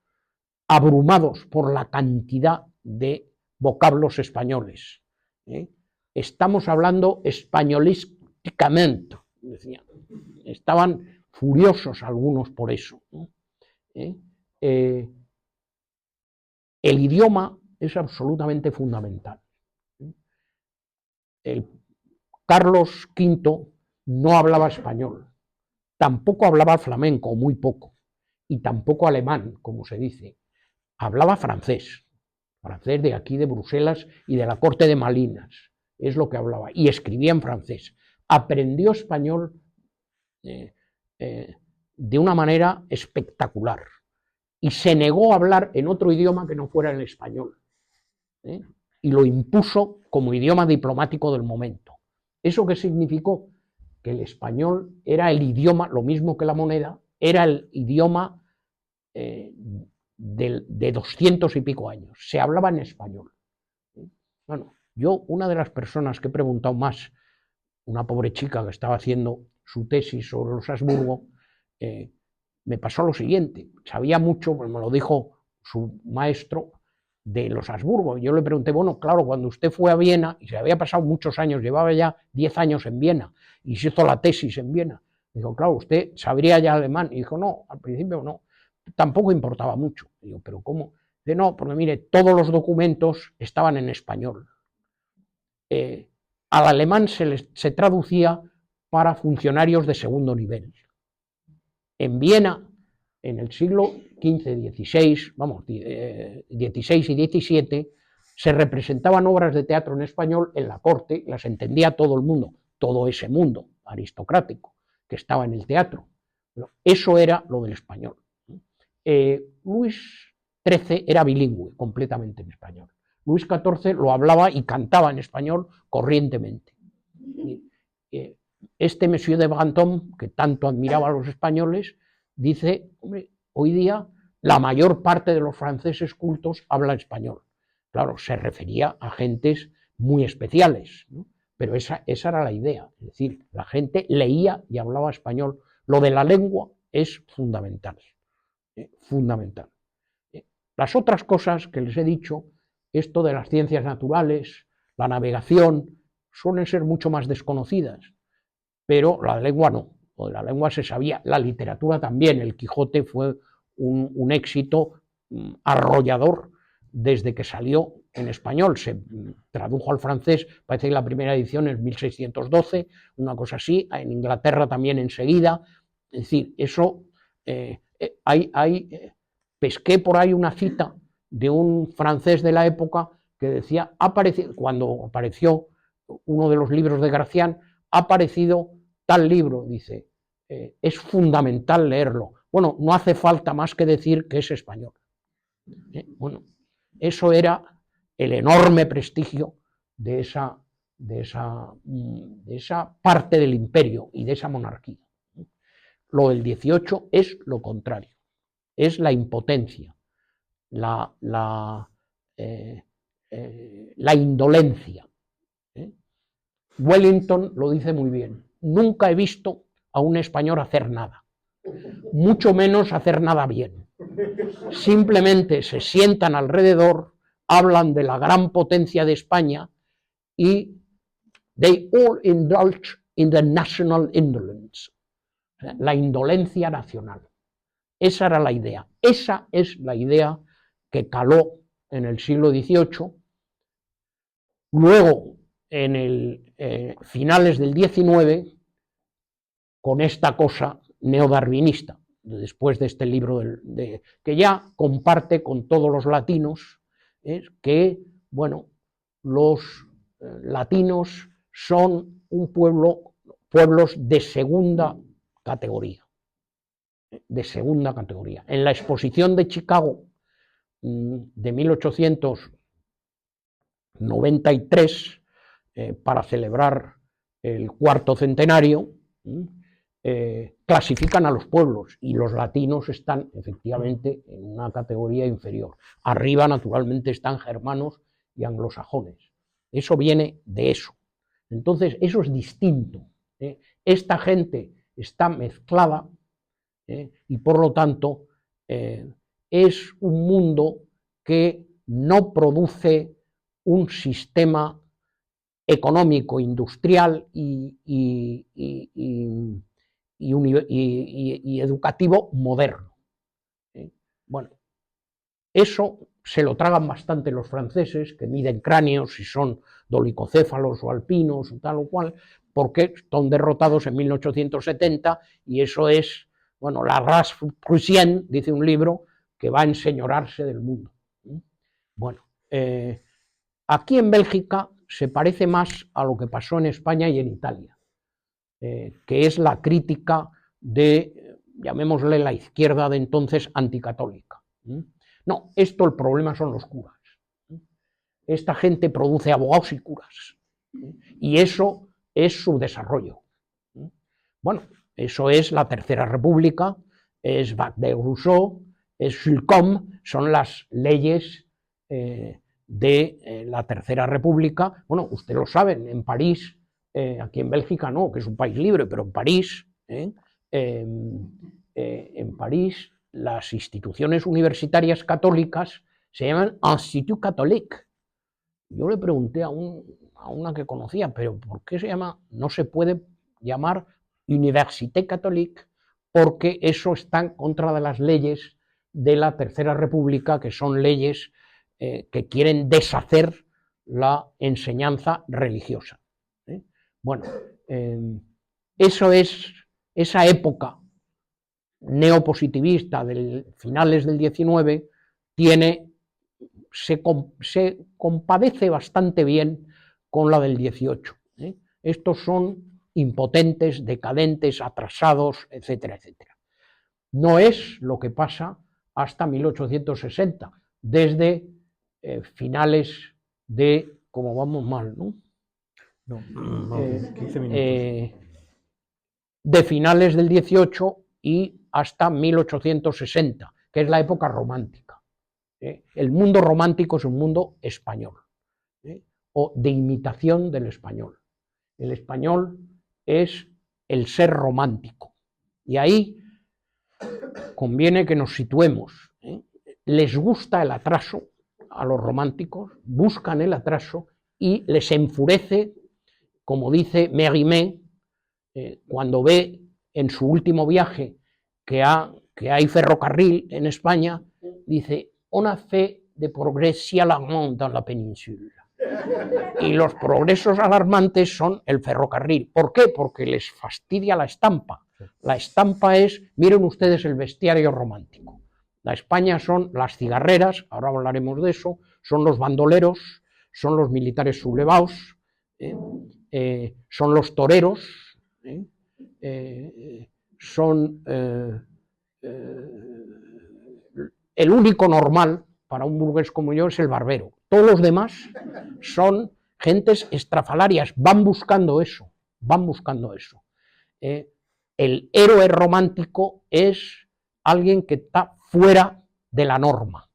abrumados por la cantidad de vocablos españoles, estamos hablando españolísticamente, decían. Estaban furiosos algunos por eso, ¿no? El idioma es absolutamente fundamental. Carlos V no hablaba español, tampoco hablaba flamenco, muy poco, y tampoco alemán, como se dice. Hablaba francés de aquí de Bruselas y de la corte de Malinas, es lo que hablaba, y escribía en francés. Aprendió español de una manera espectacular y se negó a hablar en otro idioma que no fuera el español, y lo impuso como idioma diplomático del momento. ¿Eso qué significó? Que el español era el idioma, lo mismo que la moneda, era el idioma de 200 y pico años, se hablaba en español. Bueno, una de las personas que he preguntado más, una pobre chica que estaba haciendo su tesis sobre los Habsburgo, me pasó lo siguiente: sabía mucho, pues me lo dijo su maestro, de los Habsburgo. Yo le pregunté, bueno, claro, cuando usted fue a Viena, y se había pasado muchos años, llevaba ya 10 años en Viena, y se hizo la tesis en Viena, dijo, claro, usted sabría ya alemán, y dijo, no, al principio no, tampoco importaba mucho. Digo, ¿pero cómo? Dice, no, porque mire, todos los documentos estaban en español. Al alemán se traducía para funcionarios de segundo nivel. En Viena, en el siglo XV, XVI, XVI y XVII, se representaban obras de teatro en español en la corte, las entendía todo el mundo, todo ese mundo aristocrático que estaba en el teatro. Pero eso era lo del español. Luis XIII era bilingüe, completamente en español. Luis XIV lo hablaba y cantaba en español corrientemente. Este Monsieur de Brantôme, que tanto admiraba a los españoles, dice, hombre, hoy día la mayor parte de los franceses cultos habla español. Claro, se refería a gentes muy especiales, ¿no? Pero esa era la idea, es decir, la gente leía y hablaba español. Lo de la lengua es fundamental, fundamental. Las otras cosas que les he dicho, esto de las ciencias naturales, la navegación, suelen ser mucho más desconocidas, pero la lengua no. Lo de la lengua se sabía, la literatura también. El Quijote fue un éxito arrollador desde que salió en español. Se tradujo al francés, parece que la primera edición es 1612, una cosa así, en Inglaterra también enseguida. Es decir, eso pesqué por ahí una cita de un francés de la época que decía, cuando apareció uno de los libros de Gracián, ha aparecido tal libro, dice, es fundamental leerlo. Bueno, no hace falta más que decir que es español. Bueno, eso era el enorme prestigio de esa parte del imperio y de esa monarquía. Lo del 18 es lo contrario, es la impotencia, la indolencia. Wellington lo dice muy bien, nunca he visto a un español hacer nada, mucho menos hacer nada bien. Simplemente se sientan alrededor, hablan de la gran potencia de España y they all indulge in the national indolence, la indolencia nacional. Esa era la idea. Esa es la idea que caló en el siglo XVIII. Luego, en el finales del XIX, con esta cosa neodarwinista, después de este libro que ya comparte con todos los latinos, que, bueno, los latinos son pueblos de segunda categoría. De segunda categoría. En la exposición de Chicago de 1893, para celebrar el cuarto centenario, clasifican a los pueblos y los latinos están efectivamente en una categoría inferior. Arriba, naturalmente, están germanos y anglosajones. Eso viene de eso. Entonces, eso es distinto. Esta gente está mezclada y, por lo tanto, es un mundo que no produce un sistema económico, industrial y educativo moderno. Bueno, eso se lo tragan bastante los franceses, que miden cráneos si son dolicocéfalos o alpinos o tal o cual, porque son derrotados en 1870 y eso es, bueno, la race prussienne, dice un libro, que va a enseñorarse del mundo. Bueno, aquí en Bélgica se parece más a lo que pasó en España y en Italia, que es la crítica de, llamémosle la izquierda de entonces, anticatólica. No, el problema son los curas. Esta gente produce abogados y curas, y eso es su desarrollo. Bueno, eso es la Tercera República, es Bac de Rousseau, es Jules Comte, son las leyes de la Tercera República. Bueno, ustedes lo saben, en París, aquí en Bélgica no, que es un país libre, pero en París las instituciones universitarias católicas se llaman Institut Catholique. Yo le pregunté a una que conocía, pero ¿por qué no se puede llamar Université Catholique? Porque eso está en contra de las leyes de la Tercera República, que son leyes que quieren deshacer la enseñanza religiosa. Bueno, eso es esa época neopositivista de finales del XIX, se compadece bastante bien con la del 18. Estos son impotentes, decadentes, atrasados, etcétera, etcétera. No es lo que pasa hasta 1860, desde finales de, como vamos mal, ¿no? No, 15 minutos. De finales del 18 y hasta 1860, que es la época romántica. El mundo romántico es un mundo español, o de imitación del español. El español es el ser romántico. Y ahí conviene que nos situemos. Les gusta el atraso a los románticos, buscan el atraso y les enfurece, como dice Mérimée, cuando ve en su último viaje que hay ferrocarril en España, dice, on a fait des progrès si alarmantes dans la péninsule. Y los progresos alarmantes son el ferrocarril. ¿Por qué? Porque les fastidia la estampa. La estampa es, miren ustedes el bestiario romántico. La España son las cigarreras, ahora hablaremos de eso, son los bandoleros, son los militares sublevados, son los toreros, son el único normal para un burgués como yo es el barbero. Todos los demás son gentes estrafalarias, van buscando eso, van buscando eso. El héroe romántico es alguien que está fuera de la norma,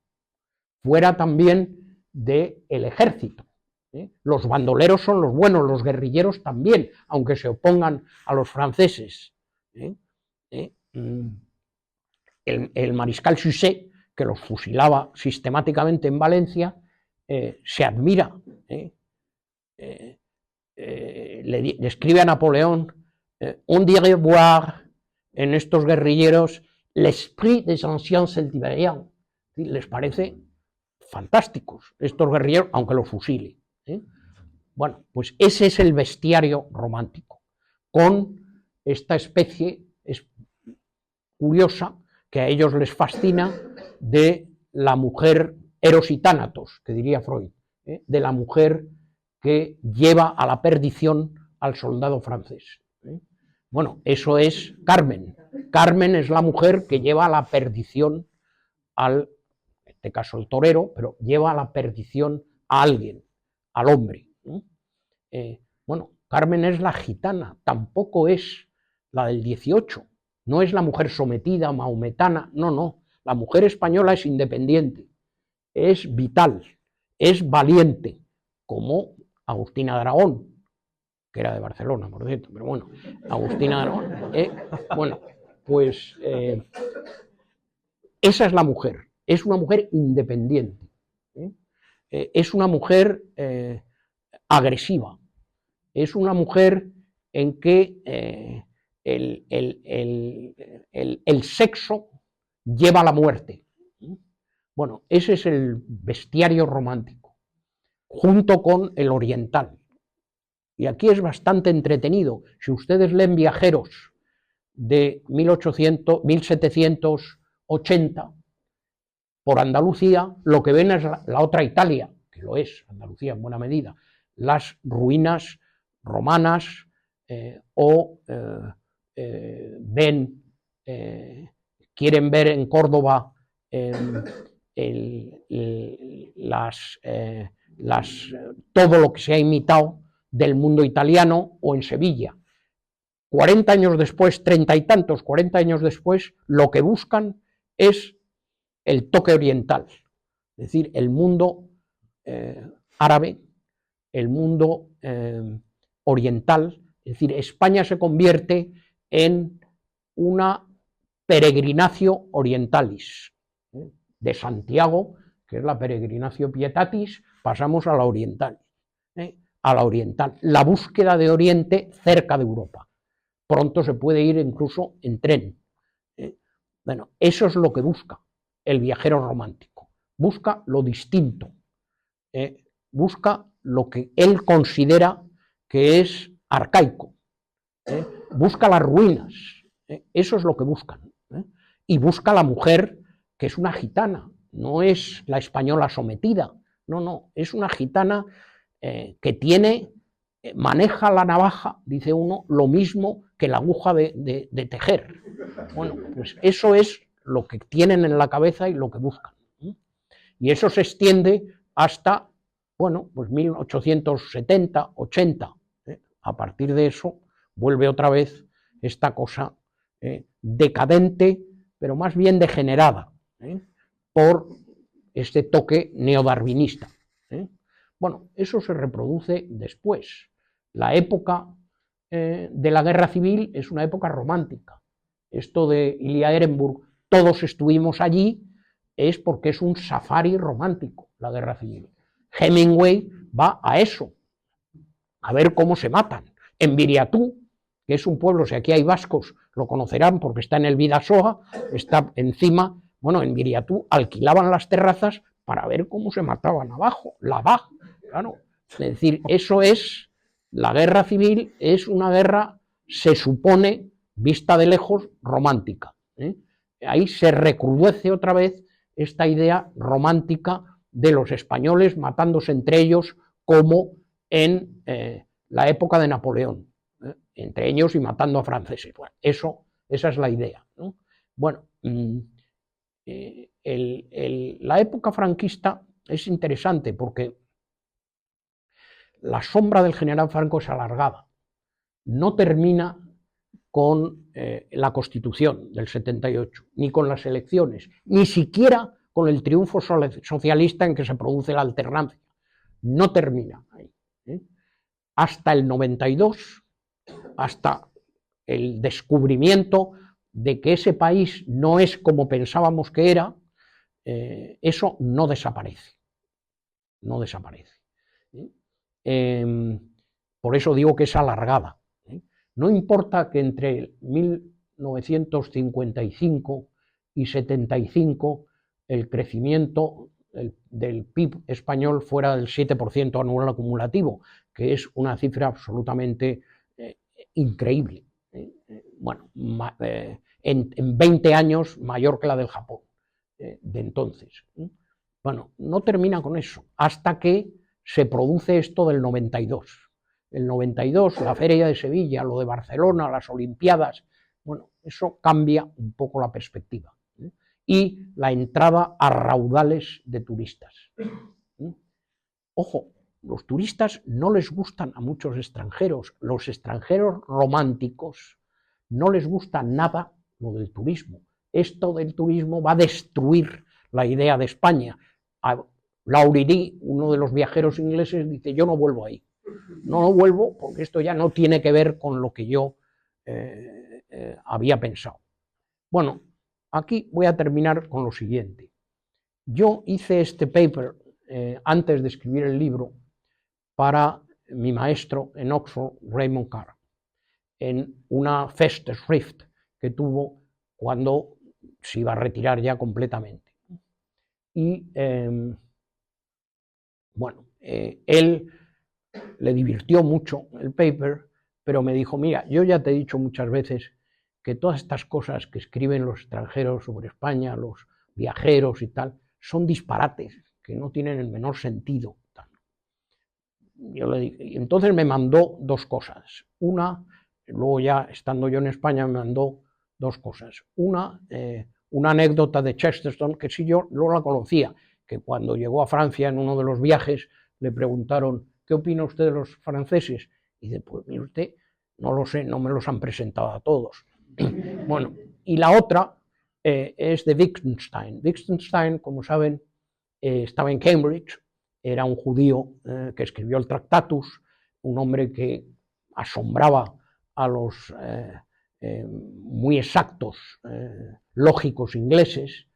fuera también del ejército. Los bandoleros son los buenos, los guerrilleros también, aunque se opongan a los franceses. El mariscal Suchet, que los fusilaba sistemáticamente en Valencia, se admira. Le escribe a Napoleón, on dirait voir en estos guerrilleros l'esprit des anciens celtibériens. Les parece fantásticos estos guerrilleros, aunque los fusile. Bueno, pues ese es el bestiario romántico, con esta especie curiosa que a ellos les fascina de la mujer eros y tánatos, que diría Freud, de la mujer que lleva a la perdición al soldado francés. Bueno, eso es Carmen. Carmen es la mujer que lleva a la perdición en este caso el torero, pero lleva a la perdición a alguien, al hombre. Bueno, Carmen es la gitana, tampoco es la del 18, no es la mujer sometida, maometana, no. La mujer española es independiente, es vital, es valiente, como Agustina de Aragón, que era de Barcelona, por cierto, pero bueno, Agustina de Aragón. Bueno, pues esa es la mujer, es una mujer independiente, es una mujer agresiva, es una mujer en que el sexo lleva a la muerte. Bueno, ese es el bestiario romántico, junto con el oriental. Y aquí es bastante entretenido. Si ustedes leen Viajeros de 1780 por Andalucía, lo que ven es la otra Italia, que lo es, Andalucía en buena medida, las ruinas romanas, quieren ver en Córdoba todo lo que se ha imitado del mundo italiano, o en Sevilla. 40 años después, 30 y tantos, 40 años después, lo que buscan es el toque oriental, es decir, el mundo árabe, el mundo oriental, es decir, España se convierte en una peregrinatio orientalis. De Santiago, que es la peregrinatio pietatis, pasamos a la oriental. La búsqueda de Oriente cerca de Europa. Pronto se puede ir incluso en tren. Bueno, eso es lo que busca el viajero romántico. Busca lo distinto. Busca lo que él considera que es arcaico. Busca las ruinas. Eso es lo que buscan. Y busca la mujer que es una gitana, no es la española sometida, no, es una gitana que maneja la navaja, dice uno, lo mismo que la aguja de tejer. Bueno, pues eso es lo que tienen en la cabeza y lo que buscan. Y eso se extiende hasta Bueno, pues 1870, 80, a partir de eso vuelve otra vez esta cosa decadente, pero más bien degenerada, por este toque neodarwinista. Bueno, eso se reproduce después. La época de la guerra civil es una época romántica. Esto de Ilya Ehrenburg, todos estuvimos allí, es porque es un safari romántico, la guerra civil. Hemingway va a eso, a ver cómo se matan. En Viriatú, que es un pueblo, si aquí hay vascos, lo conocerán porque está en el Bidasoa, está encima, bueno, en Viriatú alquilaban las terrazas para ver cómo se mataban abajo, la baja, claro. Es decir, eso es, la guerra civil es una guerra, se supone, vista de lejos, romántica. Ahí se recrudece otra vez esta idea romántica de los españoles matándose entre ellos, como en la época de Napoleón, entre ellos y matando a franceses. Bueno, esa es la idea, ¿no? Bueno, la época franquista es interesante porque la sombra del general Franco es alargada, no termina con la Constitución del 78, ni con las elecciones, ni siquiera con el triunfo socialista en que se produce la alternancia. No termina ahí. Hasta el 92, hasta el descubrimiento de que ese país no es como pensábamos que era, eso no desaparece. No desaparece. Por eso digo que es alargada. No importa que entre 1955 y 75 el crecimiento del PIB español fuera del 7% anual acumulativo, que es una cifra absolutamente increíble. Bueno, en 20 años mayor que la del Japón de entonces. Bueno, no termina con eso, hasta que se produce esto del 92. El 92, la Feria de Sevilla, lo de Barcelona, las Olimpiadas, bueno, eso cambia un poco la perspectiva. Y la entrada a raudales de turistas. Ojo, los turistas no les gustan a muchos extranjeros, los extranjeros románticos no les gusta nada lo del turismo. Esto del turismo va a destruir la idea de España. Lauridy, uno de los viajeros ingleses, dice: yo no vuelvo ahí. No vuelvo porque esto ya no tiene que ver con lo que yo había pensado. Bueno, aquí voy a terminar con lo siguiente. Yo hice este paper antes de escribir el libro para mi maestro en Oxford, Raymond Carr, en una Festschrift que tuvo cuando se iba a retirar ya completamente. Y bueno, él le divirtió mucho el paper, pero me dijo: mira, yo ya te he dicho muchas veces que todas estas cosas que escriben los extranjeros sobre España, los viajeros y tal, son disparates, que no tienen el menor sentido. Yo le dije, y entonces me mandó dos cosas. Una, luego ya estando yo en España, me mandó dos cosas. Una anécdota de Chesterton, que sí yo no la conocía, que cuando llegó a Francia en uno de los viajes le preguntaron: ¿qué opina usted de los franceses? Y dice: pues mire usted, no lo sé, no me los han presentado a todos. Bueno, y la otra es de Wittgenstein. Wittgenstein, como saben, estaba en Cambridge, era un judío que escribió el Tractatus, un hombre que asombraba a los muy exactos lógicos ingleses,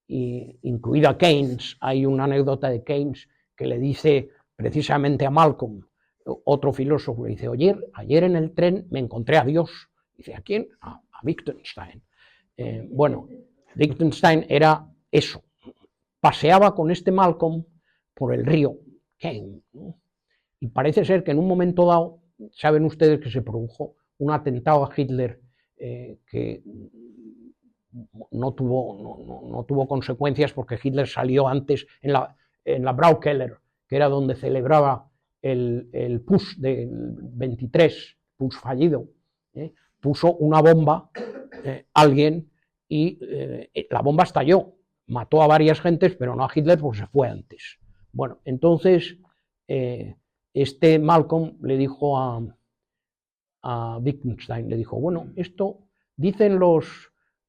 incluida Keynes. Hay una anécdota de Keynes que le dice precisamente a Malcolm, otro filósofo, le dice: ayer en el tren me encontré a Dios. Dice: ¿a quién? A Wittgenstein. Bueno, Wittgenstein era eso, paseaba con este Malcolm por el río Kane, ¿no? Y parece ser que en un momento dado, saben ustedes que se produjo un atentado a Hitler que no tuvo consecuencias, porque Hitler salió antes en la Braukeller, que era donde celebraba el Putsch del 23, Putsch fallido, puso una bomba alguien y la bomba estalló, mató a varias gentes, pero no a Hitler porque se fue antes. Bueno, entonces este Malcolm le dijo a Wittgenstein, le dijo, bueno, esto dicen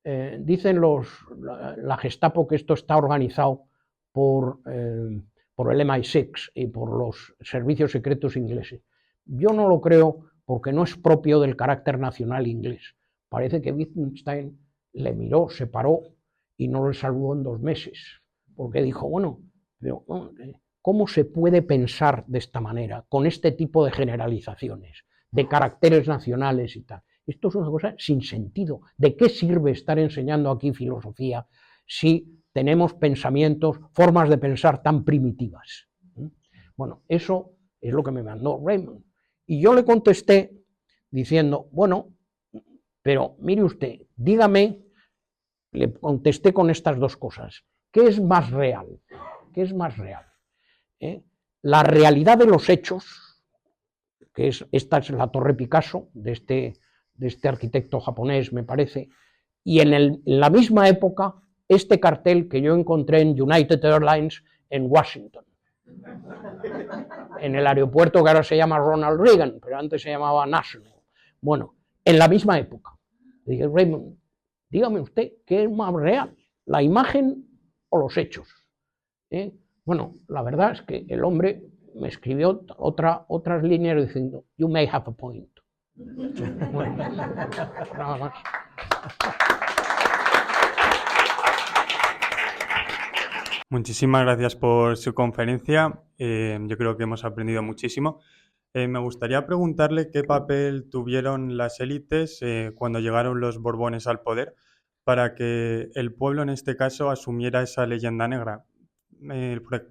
la Gestapo que esto está organizado por el MI6 y por los servicios secretos ingleses. Yo no lo creo porque no es propio del carácter nacional inglés. Parece que Wittgenstein le miró, se paró y no le saludó en 2 meses, porque dijo, bueno, pero ¿cómo se puede pensar de esta manera, con este tipo de generalizaciones, de caracteres nacionales y tal? Esto es una cosa sin sentido. ¿De qué sirve estar enseñando aquí filosofía si tenemos pensamientos, formas de pensar tan primitivas? Bueno, eso es lo que me mandó Raymond. Y yo le contesté diciendo, bueno, pero mire usted, dígame, le contesté con estas 2 cosas. ¿Qué es más real? ¿Qué es más real? La realidad de los hechos, que esta es la Torre Picasso de este arquitecto japonés, me parece, y en la misma época este cartel que yo encontré en United Airlines en Washington, en el aeropuerto que ahora se llama Ronald Reagan, pero antes se llamaba National. Bueno, en la misma época. Le dije, Raymond, dígame usted, ¿qué es más real? ¿La imagen o los hechos? Bueno, la verdad es que el hombre me escribió otras líneas diciendo, you may have a point. Bueno, nada más. Muchísimas gracias por su conferencia. Yo creo que hemos aprendido muchísimo. Me gustaría preguntarle qué papel tuvieron las élites cuando llegaron los Borbones al poder para que el pueblo, en este caso, asumiera esa leyenda negra.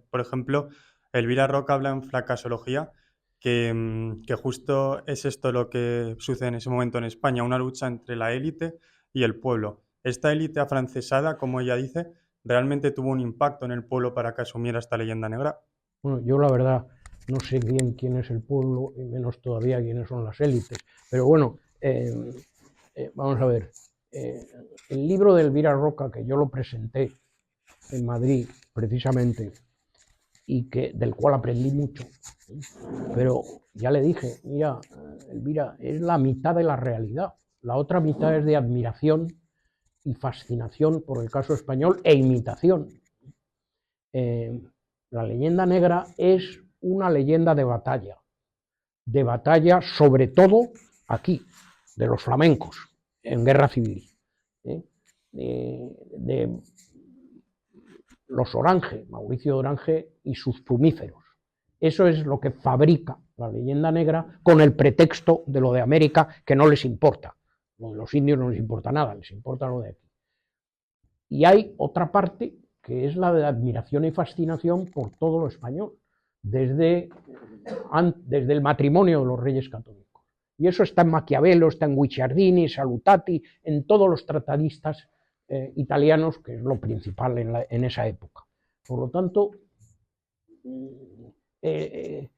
Por ejemplo, Elvira Roca habla en Fracasología que justo es esto lo que sucede en ese momento en España, una lucha entre la élite y el pueblo. Esta élite afrancesada, como ella dice, realmente tuvo un impacto en el pueblo para que asumiera esta leyenda negra. Bueno, yo la verdad no sé bien quién es el pueblo y menos todavía quiénes son las élites, pero bueno, vamos a ver, el libro de Elvira Roca, que yo lo presenté en Madrid precisamente y del cual aprendí mucho, pero ya le dije, mira, Elvira, es la mitad de la realidad, la otra mitad es de admiración y fascinación por el caso español e imitación. La leyenda negra es una leyenda de batalla sobre todo aquí, de los flamencos, en guerra civil, de los Orange, Mauricio Orange y sus plumíferos. Eso es lo que fabrica la leyenda negra con el pretexto de lo de América, que no les importa. Lo de los indios no les importa nada, les importa lo de aquí. Y hay otra parte que es la de admiración y fascinación por todo lo español, desde el matrimonio de los reyes católicos. Y eso está en Maquiavelo, está en Guicciardini, Salutati, en todos los tratadistas italianos, que es lo principal en esa época. Por lo tanto, que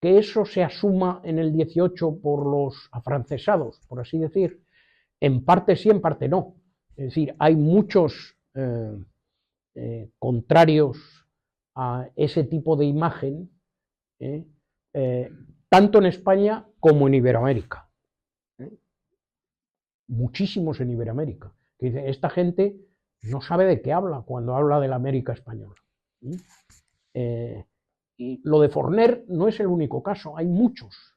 eso se asuma en el 18 por los afrancesados, por así decir, en parte sí, en parte no. Es decir, hay muchos contrarios a ese tipo de imagen, tanto en España como en Iberoamérica. Muchísimos en Iberoamérica. Que dicen, esta gente no sabe de qué habla cuando habla de la América española. Y lo de Forner no es el único caso, hay muchos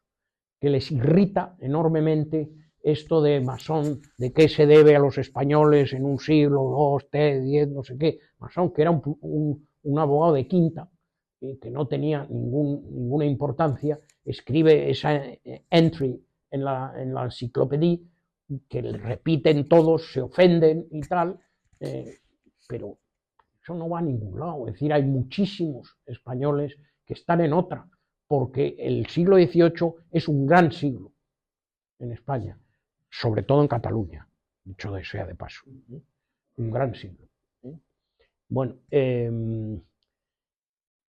que les irrita enormemente esto de Masón, de qué se debe a los españoles en un siglo, 2, 3, 10, no sé qué. Masón, que era un abogado de quinta, que no tenía ninguna importancia, escribe esa entry en la enciclopedia, que le repiten todos, se ofenden y tal, pero eso no va a ningún lado. Es decir, hay muchísimos españoles que están en otra, porque el siglo XVIII es un gran siglo en España, sobre todo en Cataluña, dicho sea de paso, un gran siglo. Bueno,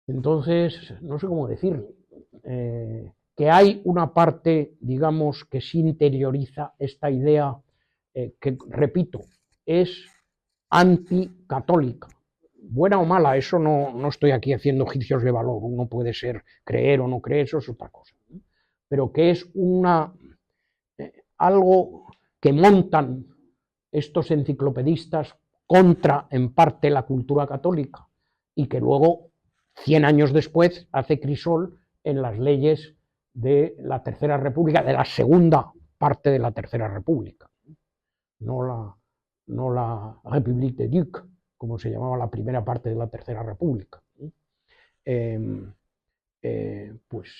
entonces, no sé cómo decirle, que hay una parte, digamos, que se interioriza esta idea, que, repito, es anticatólica, buena o mala, eso no estoy aquí haciendo juicios de valor, uno puede creer o no creer, eso es otra cosa, ¿no? Pero que es algo que montan estos enciclopedistas contra, en parte, la cultura católica, y que luego, 100 años después, hace crisol en las leyes de la Tercera República, de la segunda parte de la Tercera República, no la République des Ducs, como se llamaba la primera parte de la Tercera República. Pues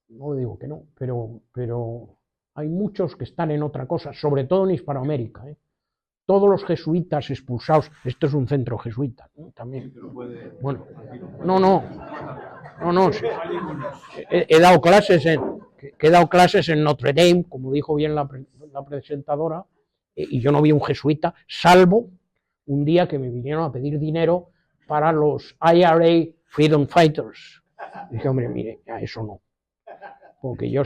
no digo que no, pero hay muchos que están en otra cosa, sobre todo en Hispanoamérica. Todos los jesuitas expulsados, esto es un centro jesuita, ¿no? También. Bueno, no, he dado clases en Notre Dame, como dijo bien la presentadora, y yo no vi un jesuita, salvo un día que me vinieron a pedir dinero para los IRA Freedom Fighters. Dije, hombre, mire, a eso no. Porque yo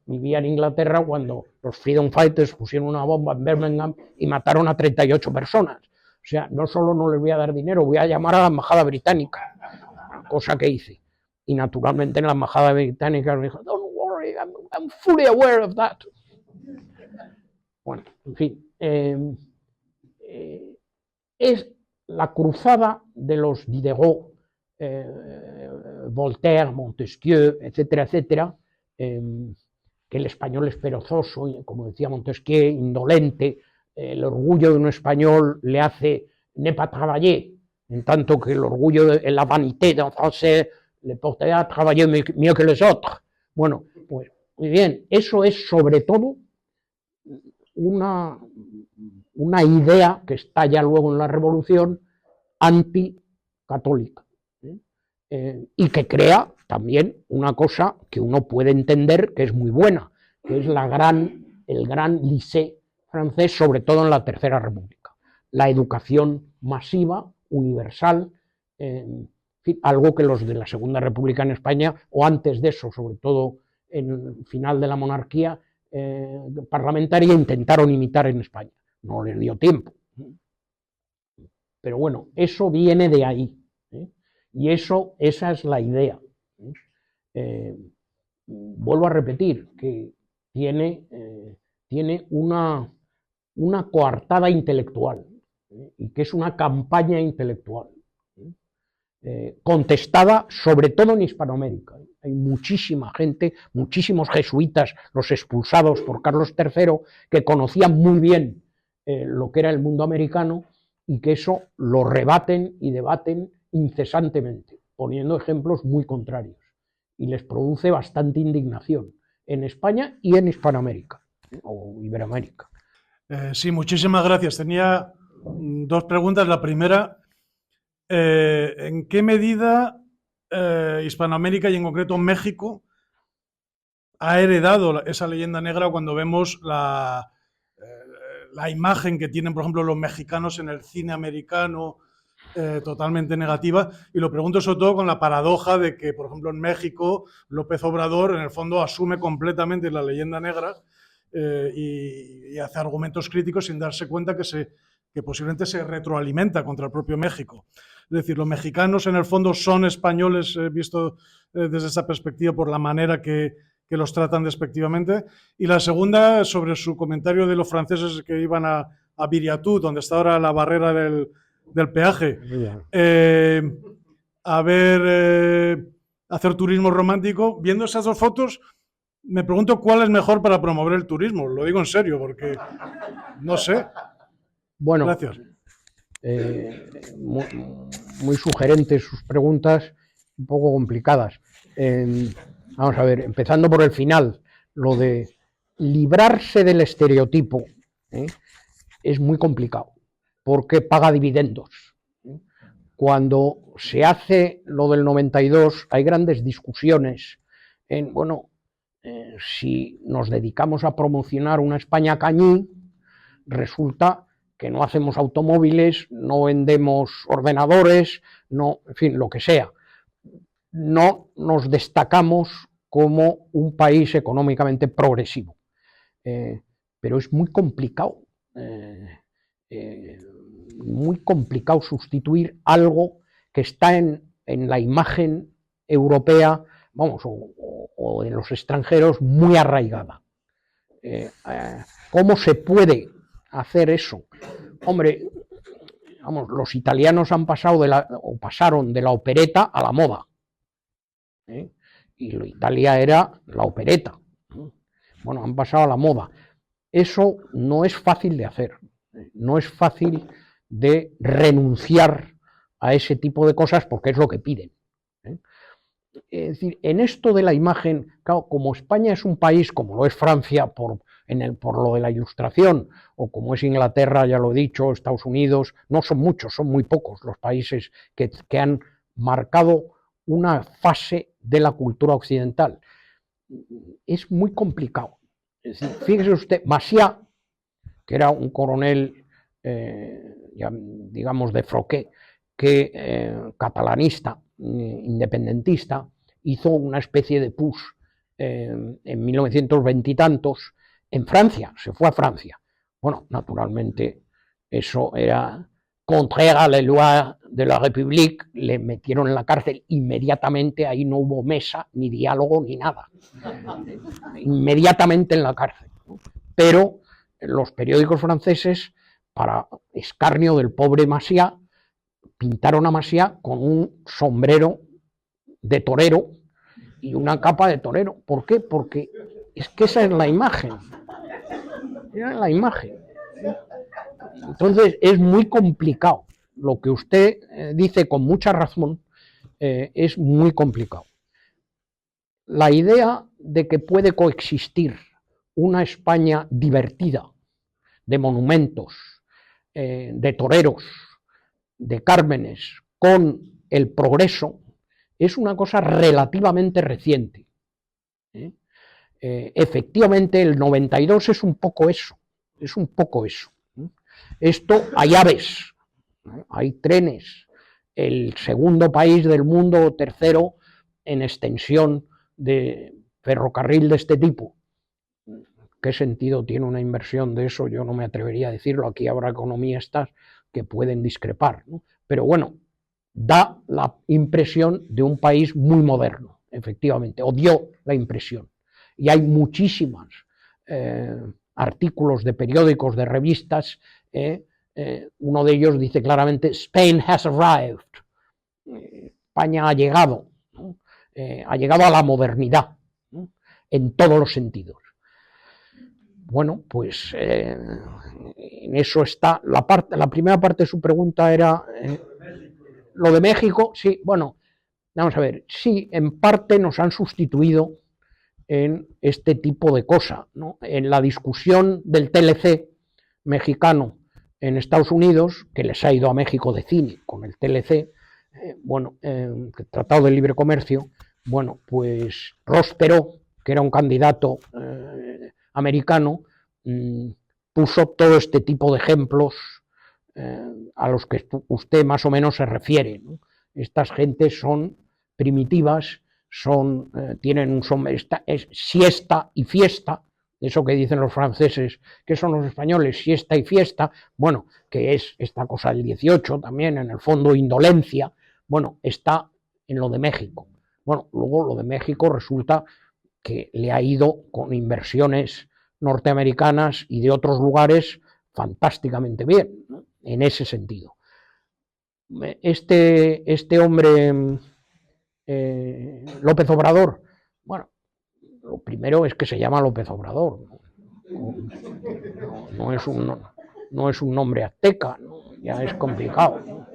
vivía en Inglaterra cuando los Freedom Fighters pusieron una bomba en Birmingham y mataron a 38 personas. O sea, no solo no les voy a dar dinero, voy a llamar a la embajada británica, cosa que hice. Y naturalmente en la embajada británica me dijo, don't worry, I'm fully aware of that. Bueno, en fin, es la cruzada de los Diderot, Voltaire, Montesquieu, etcétera, etcétera, que el español es perezoso, como decía Montesquieu, indolente, el orgullo de un español le hace ne pas travailler, en tanto que el orgullo de la vanité d'un français le porterait à travailler mieux que les autres. Bueno, pues muy bien, eso es sobre todo una idea que está ya luego en la Revolución anticatólica, y que crea también una cosa que uno puede entender que es muy buena, que es el gran lycée francés, sobre todo en la Tercera República. La educación masiva, universal, en fin, algo que los de la Segunda República en España, o antes de eso, sobre todo en el final de la monarquía parlamentaria, intentaron imitar en España. No les dio tiempo. Pero bueno, eso viene de ahí. Y esa es la idea. Vuelvo a repetir que tiene una coartada intelectual, y que es una campaña intelectual, contestada sobre todo en Hispanoamérica. Hay muchísima gente, muchísimos jesuitas, los expulsados por Carlos III, que conocían muy bien lo que era el mundo americano, y que eso lo rebaten y debaten incesantemente, poniendo ejemplos muy contrarios, y les produce bastante indignación en España y en Hispanoamérica o Iberoamérica. Sí, muchísimas gracias. Tenía dos preguntas. La primera, ¿en qué medida Hispanoamérica y en concreto México ha heredado esa leyenda negra cuando vemos la imagen que tienen, por ejemplo, los mexicanos en el cine americano, totalmente negativa? Y lo pregunto sobre todo con la paradoja de que, por ejemplo, en México, López Obrador en el fondo asume completamente la leyenda negra y hace argumentos críticos sin darse cuenta que posiblemente se retroalimenta contra el propio México. Es decir, los mexicanos en el fondo son españoles, visto desde esa perspectiva, por la manera que los tratan despectivamente. Y la segunda, sobre su comentario de los franceses que iban a Viriatú, donde está ahora la barrera del peaje, hacer turismo romántico. Viendo esas dos fotos, me pregunto cuál es mejor para promover el turismo. Lo digo en serio, porque no sé. Bueno, gracias. Muy sugerentes sus preguntas, un poco complicadas. Vamos a ver, empezando por el final, lo de librarse del estereotipo es muy complicado, porque paga dividendos. Cuando se hace lo del 92, hay grandes discusiones en, bueno, si nos dedicamos a promocionar una España cañí, resulta que no hacemos automóviles, no vendemos ordenadores, no, en fin, lo que sea. No nos destacamos como un país económicamente progresivo. Pero es muy complicado sustituir algo que está en la imagen europea, vamos, o en los extranjeros, muy arraigada. ¿Cómo se puede hacer eso? Hombre, vamos, los italianos pasaron de la opereta a la moda. Y Italia era la opereta. Bueno, han pasado a la moda. Eso no es fácil de hacer. No es fácil de renunciar a ese tipo de cosas porque es lo que piden. Es decir, en esto de la imagen, claro, como España es un país, como lo es Francia por lo de la Ilustración, o como es Inglaterra, ya lo he dicho, Estados Unidos, no son muchos, son muy pocos los países que han marcado una fase de la cultura occidental. Es muy complicado. Es decir, fíjese usted, Macià, que era un coronel, digamos, de Froquet, catalanista, independentista, hizo una especie de push en 1920 y tantos en Francia, se fue a Francia. Bueno, naturalmente eso era contraire a la loi de la République, le metieron en la cárcel inmediatamente, ahí no hubo mesa, ni diálogo, ni nada. Inmediatamente en la cárcel. Pero los periódicos franceses, para escarnio del pobre Macià, pintaron a Macià con un sombrero de torero y una capa de torero. ¿Por qué? Porque es que esa es la imagen. Era la imagen. Entonces es muy complicado. Lo que usted dice con mucha razón es muy complicado. La idea de que puede coexistir una España divertida, de monumentos, de toreros, de cármenes, con el progreso, es una cosa relativamente reciente. Efectivamente, el 92 es un poco eso. Esto, hay aves, hay trenes, el segundo país del mundo, tercero en extensión de ferrocarril de este tipo. ¿Qué sentido tiene una inversión de eso? Yo no me atrevería a decirlo, aquí habrá economistas que pueden discrepar, ¿no? Pero bueno, da la impresión de un país muy moderno, efectivamente, o dio la impresión. Y hay muchísimos artículos de periódicos, de revistas, uno de ellos dice claramente, Spain has arrived, España ha llegado, ¿no? Ha llegado a la modernidad, ¿no? En todos los sentidos. Bueno, pues en eso está. La primera parte de su pregunta era lo de México. Sí, bueno, vamos a ver. Sí, en parte nos han sustituido en este tipo de cosas, ¿no? En la discusión del TLC mexicano en Estados Unidos, que les ha ido a México de cine con el TLC, el Tratado de Libre Comercio, bueno, pues Ross Perot, que era un candidato americano, puso todo este tipo de ejemplos a los que usted más o menos se refiere, ¿no? Estas gentes son primitivas, tienen un es siesta y fiesta, eso que dicen los franceses, que son los españoles, siesta y fiesta, bueno, que es esta cosa del 18 también, en el fondo indolencia, bueno, está en lo de México. Bueno, luego lo de México resulta que le ha ido con inversiones norteamericanas y de otros lugares fantásticamente bien, ¿no? En ese sentido. Este hombre, López Obrador, bueno, lo primero es que se llama López Obrador, no es un nombre azteca, ¿no? Ya es complicado, ¿no?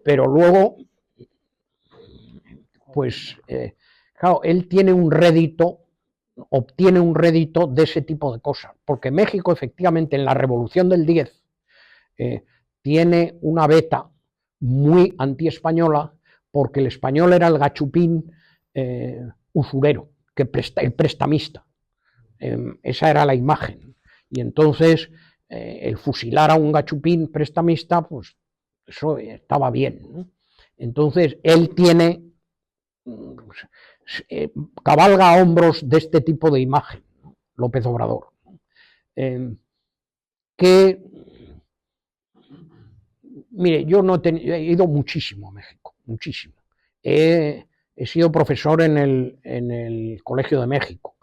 Pero luego, pues, claro, él obtiene un rédito de ese tipo de cosas, porque México efectivamente en la Revolución del 10 tiene una beta muy antiespañola, porque el español era el gachupín usurero, el prestamista, esa era la imagen, y entonces el fusilar a un gachupín prestamista, pues eso estaba bien, ¿no? Entonces él cabalga a hombros de este tipo de imagen, ¿no? López Obrador, que Mire, yo no he ido muchísimo a México, muchísimo. He sido profesor en el Colegio de México.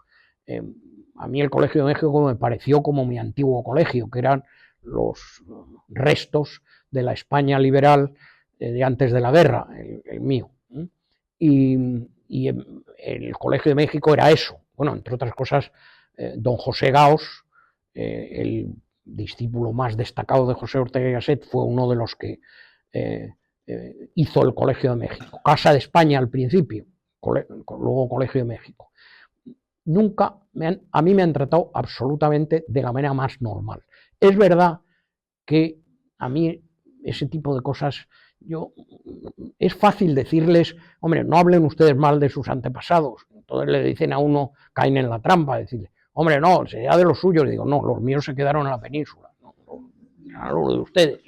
A mí el Colegio de México me pareció como mi antiguo colegio, que eran los restos de la España liberal de antes de la guerra, el mío. Y el Colegio de México era eso. Bueno, entre otras cosas, don José Gaos, el discípulo más destacado de José Ortega y Gasset, fue uno de los que hizo el Colegio de México. Casa de España al principio, luego Colegio de México. Nunca a mí me han tratado absolutamente de la manera más normal. Es verdad que a mí ese tipo de cosas, es fácil decirles, hombre, no hablen ustedes mal de sus antepasados. Entonces le dicen a uno, caen en la trampa, decirle, hombre, no, sería de los suyos. Y digo, no, los míos se quedaron en la península, no lo de ustedes.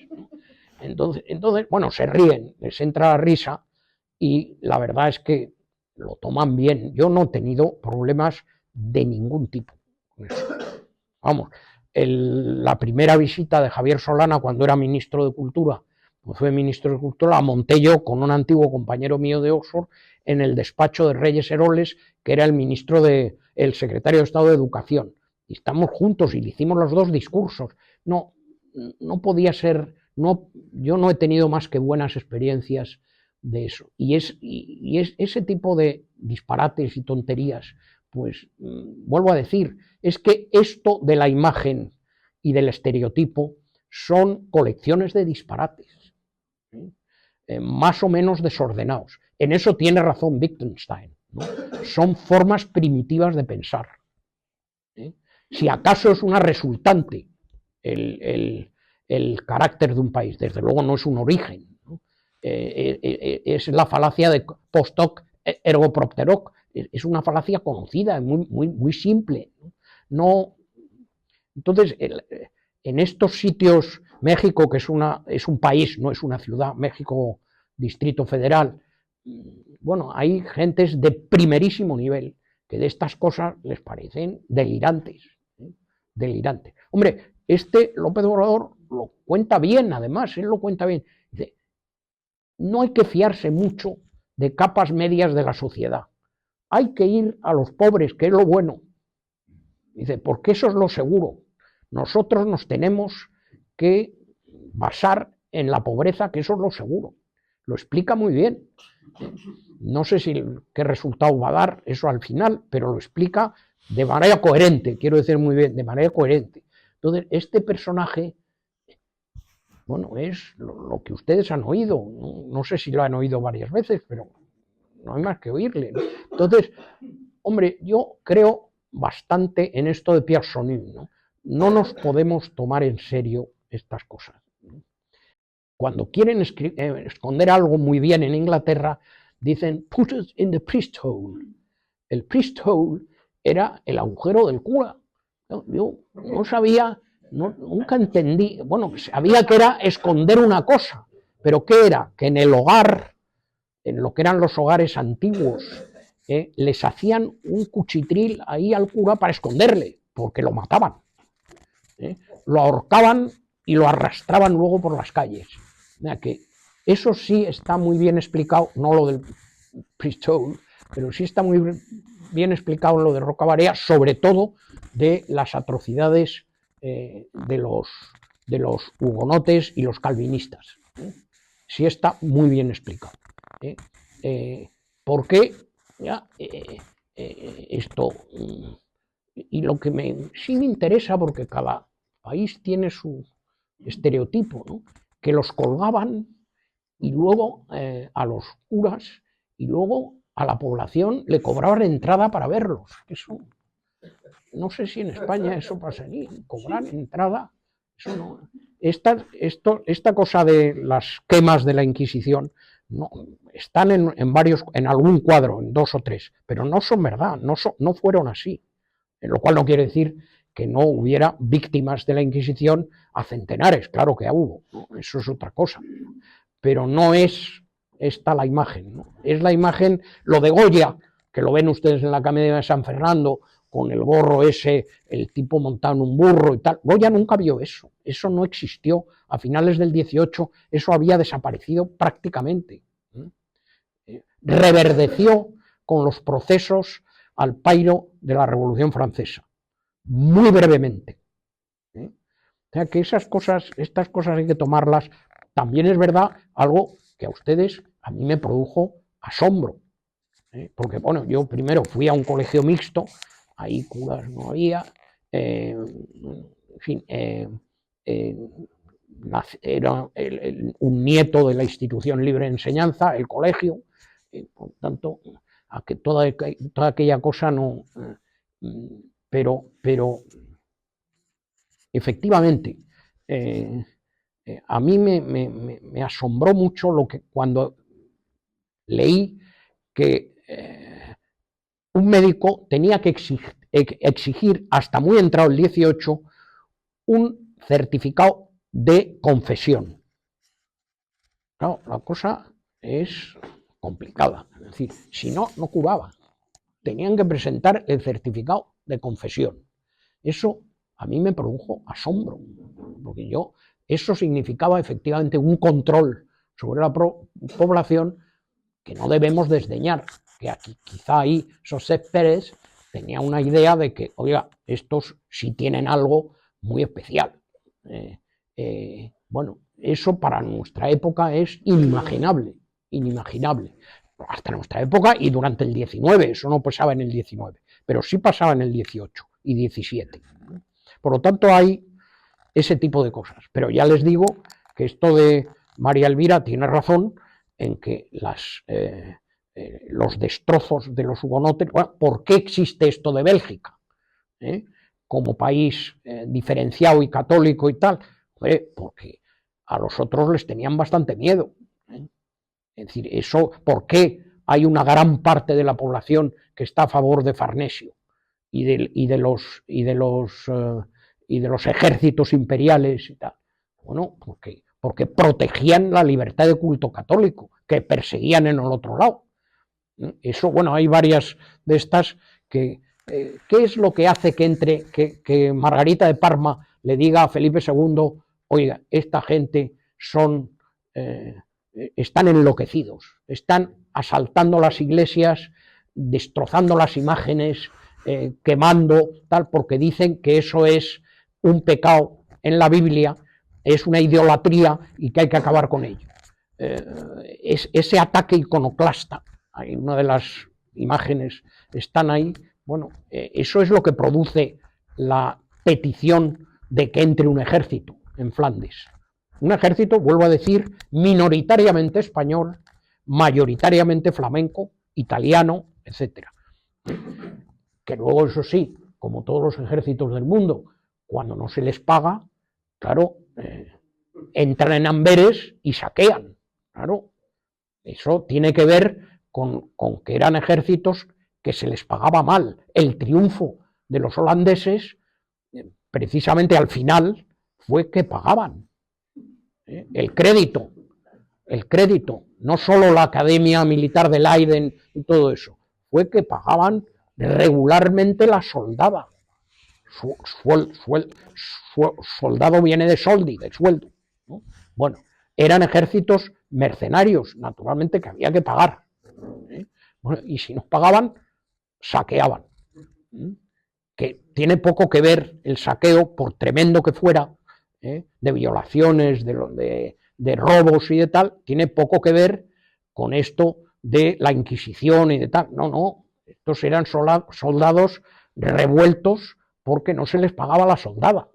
Entonces, bueno, se ríen, les entra la risa y la verdad es que lo toman bien. Yo no he tenido problemas de ningún tipo con eso. Vamos, la primera visita de Javier Solana cuando era ministro de Cultura, pues fue ministro de Cultura, la monté yo con un antiguo compañero mío de Oxford en el despacho de Reyes Heroles, que era el secretario de Estado de Educación. Y estamos juntos y le hicimos los dos discursos. No podía ser, yo no he tenido más que buenas experiencias de eso. Y ese tipo de disparates y tonterías, pues vuelvo a decir, es que esto de la imagen y del estereotipo son colecciones de disparates, más o menos desordenados. En eso tiene razón Wittgenstein, ¿no? Son formas primitivas de pensar. Si acaso es una resultante el carácter de un país, desde luego no es un origen, ¿no? Es la falacia de post hoc ergo propter hoc. Es una falacia conocida, muy simple. Entonces, en estos sitios, México, que es un país, no es una ciudad, México, Distrito Federal, bueno, hay gentes de primerísimo nivel que de estas cosas les parecen delirantes. Delirantes. Hombre, López Obrador lo cuenta bien, además, él lo cuenta bien. Dice, no hay que fiarse mucho de capas medias de la sociedad. Hay que ir a los pobres, que es lo bueno. Dice, porque eso es lo seguro. Nosotros nos tenemos que basar en la pobreza, que eso es lo seguro. Lo explica muy bien. No sé qué resultado va a dar eso al final, pero lo explica de manera coherente, quiero decir muy bien, de manera coherente. Entonces, este personaje, bueno, es lo que ustedes han oído. No sé si lo han oído varias veces, pero no hay más que oírle, ¿no? Entonces, hombre, yo creo bastante en esto de Pierre Sonnue, ¿no? No nos podemos tomar en serio estas cosas, ¿no? Cuando quieren esconder algo muy bien en Inglaterra, dicen, put it in the priest hole. El priest hole era el agujero del cura. Yo no sabía, nunca entendí, bueno, sabía que era esconder una cosa, pero ¿qué era? Que en el hogar, en lo que eran los hogares antiguos, les hacían un cuchitril ahí al cura para esconderle, porque lo mataban. Lo ahorcaban y lo arrastraban luego por las calles. Que eso sí está muy bien explicado, no lo del priesthood, pero sí está muy bien explicado lo de Rocabarea, sobre todo de las atrocidades de los hugonotes y los calvinistas. Sí está muy bien explicado. ¿Por qué? Esto, y lo que sí me interesa, porque cada país tiene su estereotipo, ¿no? Que los colgaban y luego a los curas y luego a la población le cobraban entrada para verlos. Eso, no sé si en España eso pasaría, cobrar entrada, eso no. Esta cosa de las quemas de la Inquisición no, están en algún cuadro, en 2 o 3, pero no son verdad, no fueron así. Lo cual no quiere decir que no hubiera víctimas de la Inquisición a centenares, claro que hubo, ¿no? Eso es otra cosa. Pero no es esta la imagen, ¿no? Es la imagen, lo de Goya, que lo ven ustedes en la Comedia de San Fernando, con el gorro ese, el tipo montado en un burro y tal. Goya nunca vio eso, eso no existió. A finales del 18 eso había desaparecido prácticamente. Reverdeció con los procesos al pairo de la Revolución Francesa, muy brevemente. O sea que estas cosas hay que tomarlas. También es verdad algo que a ustedes, a mí me produjo asombro, porque bueno, yo primero fui a un colegio mixto, ahí curas no había, en fin, era un nieto de la institución libre de enseñanza, el colegio, por tanto, a que toda aquella cosa no, pero efectivamente, a mí me asombró mucho cuando leí que un médico tenía que exigir hasta muy entrado el 18 un certificado de confesión. Claro, la cosa es complicada, es decir, si no, no curaba. Tenían que presentar el certificado de confesión. Eso a mí me produjo asombro, porque eso significaba efectivamente un control sobre la población que no debemos desdeñar, que aquí quizá ahí Josep Pérez tenía una idea de que, oiga, estos sí tienen algo muy especial. Bueno, eso para nuestra época es inimaginable, hasta nuestra época y durante el 19, eso no pasaba en el 19, pero sí pasaba en el 18 y 17. Por lo tanto hay ese tipo de cosas, pero ya les digo que esto de María Elvira tiene razón en que los destrozos de los hugonotes, bueno, ¿por qué existe esto de Bélgica? Como país diferenciado y católico y tal, porque a los otros les tenían bastante miedo. Es decir, eso, ¿por qué hay una gran parte de la población que está a favor de Farnesio y de los ejércitos imperiales y tal? Bueno, porque protegían la libertad de culto católico, que perseguían en el otro lado. Eso, bueno, hay varias de estas que... ¿Qué es lo que hace que Margarita de Parma le diga a Felipe II, oiga, esta gente están enloquecidos, están asaltando las iglesias, destrozando las imágenes, quemando, tal, porque dicen que eso es un pecado en la Biblia, es una idolatría y que hay que acabar con ello? Ese ataque iconoclasta, hay una de las imágenes están ahí. Bueno, eso es lo que produce la petición de que entre un ejército en Flandes. Un ejército, vuelvo a decir, minoritariamente español, mayoritariamente flamenco, italiano, etc. Que luego, eso sí, como todos los ejércitos del mundo, cuando no se les paga, claro, entran en Amberes y saquean. Claro, eso tiene que ver con que eran ejércitos que se les pagaba mal. El triunfo de los holandeses, precisamente al final, fue que pagaban. El crédito, no solo la Academia Militar de Leiden y todo eso, fue que pagaban regularmente la soldada. Soldado viene de soldi, de sueldo, ¿no? Bueno, eran ejércitos mercenarios, naturalmente, que había que pagar. Bueno, y si no pagaban, saqueaban. Que tiene poco que ver el saqueo, por tremendo que fuera, de violaciones, de robos y de tal, tiene poco que ver con esto de la Inquisición y de tal. No, estos eran soldados revueltos porque no se les pagaba la soldada.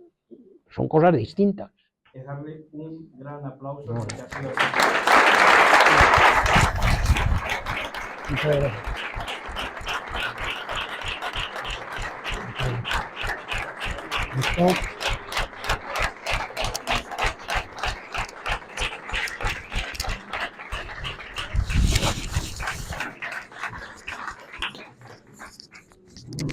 Son cosas distintas. Es darle un gran aplauso porque ha sido... Muchas gracias. Esto